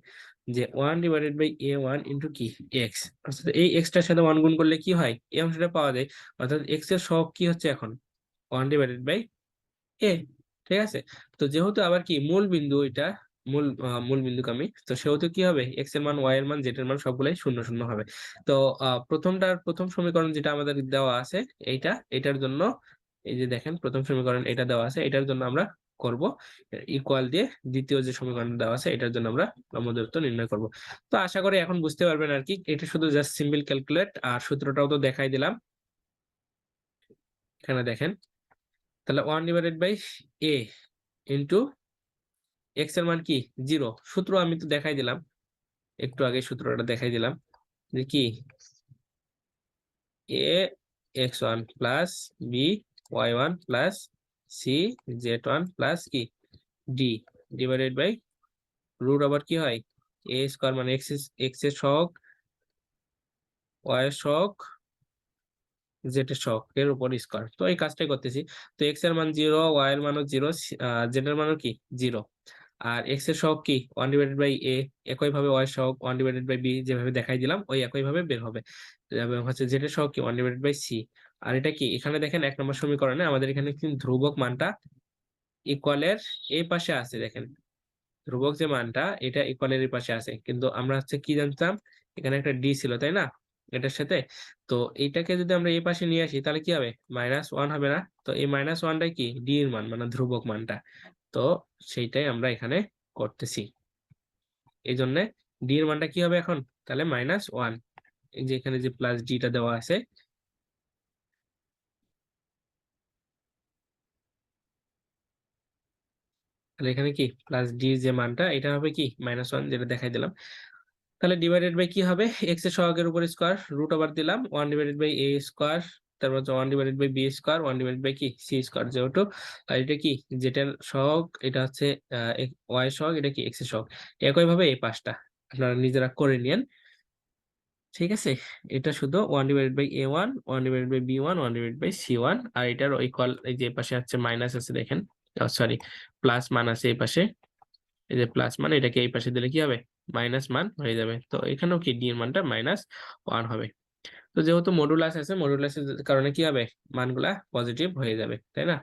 [SPEAKER 1] যে one divided by a one into কি এক্স, অর্থাৎ এই এক্সটার সাথে ওয়ান গুণ করলে কি হয় এই অংশটা পাওয়া যায়। অর্থাৎ এক্স এর সহগ কি হচ্ছে এখন ওয়ান ডিভাইডেড বাই এ, ঠিক আছে। তো যেহেতু আবার কি মূল বিন্দু এটা মূল বিন্দুগামী, তো সেহেতু কি হবে এক্স এর মান ওয়াই এর মান জেড এর মান সবগুলাই শূন্য শূন্য হবে। তো প্রথম সমীকরণ যেটা আমাদের দেওয়া আছে এইটা, এটার জন্য এই যে দেখেন প্রথম সমীকরণ এটা দেওয়া আছে, এটার জন্য আমরা করব ইকুয়াল দিয়ে দ্বিতীয় যে সমীকরণ দেওয়া আছে এটার জন্য আমরা লম্ব দূরত্ব নির্ণয় করব। তো আশা করি এখন বুঝতে পারবেন আর কি, এটা শুধু জাস্ট সিম্পল ক্যালকুলেট, আর সূত্রটাও তো দেখাই দিলাম এখানে দেখেন। তাহলে one divided by a into x এর মান কি 0, সূত্র আমি তো দেখাই দিলাম, একটু আগে সূত্রটা দেখাই দিলাম যে কি a x one plus b y one plus c z one plus কি d divided by root over কি হয় এ স্কয়ার মানে এক্স এর সহগ ওয়াই এর সহগ জেড এর সহগ এর উপর স্কয়ার। তো এই কাজটাই করতেছি। তো এক্স এর মান 0, ওয়াই এর মানও 0, জেড এর মানও কি 0, আর এক্স এর সহগ কি ওয়ান ডিভাইডেড বাই এ, একইভাবে ওয়াই সহগ ওয়ান ডিভাইডেড বাই বি যেভাবে দেখাই দিলাম ওই একইভাবে বের হবে। এবং হচ্ছে জেড এর সহগ কি ওয়ান ডিভাইডেড বাই সি। আর এটা কি এখানে দেখেন এক নম্বর সমীকরণে আমাদের এখানে কিন্তু ধ্রুবক মানটা ইকুয়ালের এই পাশে আছে, দেখেন ধ্রুবক যে মানটা এটা ইকুয়ালের এই পাশে আছে, কিন্তু আমরা হচ্ছে কি জানতাম এখানে একটা ডি ছিল তাই না এটার সাথে। তো এইটাকে যদি আমরা এই পাশে নিয়ে আসি তাহলে কি হবে -1 হবে না। তো এই -1টাই কি ডি এর মান মানে ধ্রুবক মানটা। তো সেইটাই আমরা এখানে করতেছি, এই জন্য ডি এর মানটা কি হবে এখন তাহলে -1। এই যে এখানে যে প্লাস ডিটা দেওয়া আছে, তাহলে এখানে কি প্লাস ডি যে মানটা এটা হবে কি -1 যেটা দেখাই দিলাম। তাহলে ডিভাইডেড বাই কি হবে এক্স এর সহগের উপর স্কয়ার রুট ওভার দিলাম one divided by a square, তারপর one divided by b square one divided by কি সি স্কয়ার, যেহেতু আর এটা কি যেটার সহগ এটা হচ্ছে ওয়াই সহগ এটা কি এক্স এর সহগ। একইভাবে এই পাঁচটা আপনারা নিজেরা করে নিয়েন, ঠিক আছে। এটা শুধু one divided by a one one divided by b one one divided by c one, আর এটার ইকুয়াল এই যে পাশে হচ্ছে মাইনাস আছে দেখেন, সরি প্লাস মান আছে এই পাশে, এই যে প্লাস মান এটাকে এই পাশে দিলে কি হবে মাইনাস মান হয়ে যাবে। তো এখানেও কি ডি এর মানটা -1 হবে। তো যেহেতু মডুলাস আছে মডুলাসের কারণে কি হবে মানগুলা পজিটিভ হয়ে যাবে তাই না।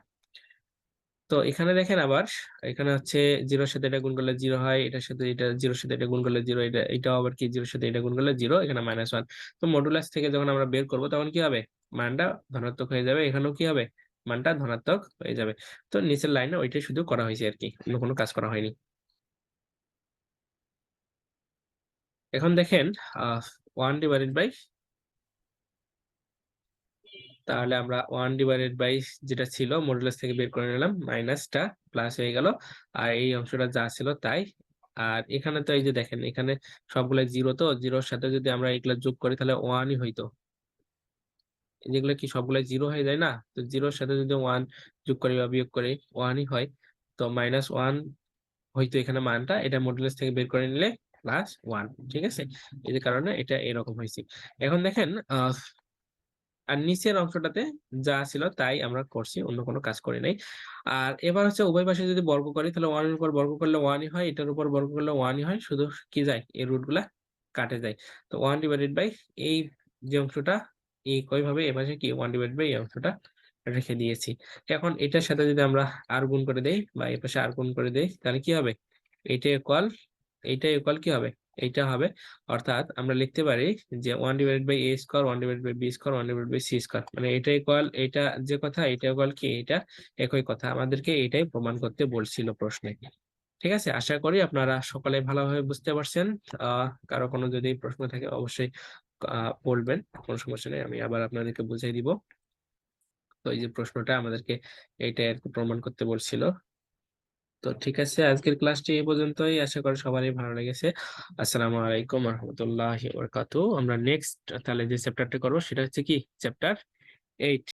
[SPEAKER 1] তো এখানে দেখেন আবার এখানে হচ্ছে জিরোর সাথে এটা গুণ করলে 0 হয়, এটার সাথে এটা জিরোর সাথে এটা গুণ করলে 0, এটাও আবার কি জিরোর সাথে এটা গুণ করলে 0, এখানে -1। তো মডুলাস থেকে যখন আমরা বের করব তখন কি হবে মানটা ধনাত্মক হয়ে যাবে, এখানেও কি হবে মানটা ধনাত্মক হয়ে যাবে। তো নিচের লাইনে ওইটাই শুধু করা হয়েছে আর কি, অন্য কোনো কাজ করা হয়নি। এখন দেখেন 1 ডিভাইডেড বাই তাহলে আমরা 1/, যেটা ছিল মডুলাস থেকে বের করে নিলাম, মাইনাসটা প্লাস হয়ে গেল, আর এই অংশটা যা ছিল তাই। আর এখানে তো এই যে দেখেন, এখানে সবগুলো জিরো, তো জিরোর সাথে যদি আমরা এগুলা যোগ করি তাহলে 1ই হইতো। যেগুলো কি সবগুলো জিরো হয়ে যায় না, তো জিরোর সাথে যদি 1 যোগ করি বা বিয়োগ করি 1ই হয়। তো -1 হয়তো এখানে মানটা, এটা মডুলাস থেকে বের করে নিলে +1, ঠিক আছে। এই যে কারণে এটা এরকম হয়েছে। এখন দেখেন আর নিচের অংশটাতে যা ছিল তাই আমরা করছি, অন্য কোনো কাজ করি নাই। আর এবার হচ্ছে উভয় পাশে যদি বর্গ করি তাহলে 1 এর উপর বর্গ করলে 1ই হয়, এটার উপর বর্গ করলে 1ই হয়, শুধু কি যায়, এই রুট গুলা কাটে যায়। তো 1/, এই যে অংশটা একইভাবে এপাশে কি 1/, এই অংশটা রেখে দিয়েছি। এখন এটার সাথে যদি আমরা আর গুণ করে দেই বা এপাশে আর গুণ করে দেই তাহলে কি হবে, এইটা ইকুয়াল, এইটা ইকুয়াল কি হবে, এইটা হবে। অর্থাৎ আমরা লিখতে পারি যে 1/a², 1/b², 1/c², মানে এটা ইকুয়াল, এটা যে কথা এটা ইকুয়াল কি, এটা একই কথা, আমাদেরকে এটাই প্রমাণ করতে বলছিল প্রশ্নে। ঠিক আছে, আশা করি আপনারা সকলে ভালোভাবে বুঝতে পারছেন। কারো কোনো যদি প্রশ্ন থাকে অবশ্যই বলবেন, কোনো সমস্যা নেই, আমি আবার আপনাদেরকে বুঝিয়ে দিব। তো এই যে প্রশ্নটা আমাদেরকে এইটাই আর কি প্রমাণ করতে বলছিল। তো ঠিক আছে, আজকের ক্লাসটি এই পর্যন্তই, আশা করি সবারই ভালো লেগেছে। আসসালামু আলাইকুম রহমতুল্লাহি ওয়া বারাকাতুহু। আমরা নেক্সট তাহলে যে চ্যাপ্টারটা করবো সেটা হচ্ছে কি, চ্যাপ্টার 8।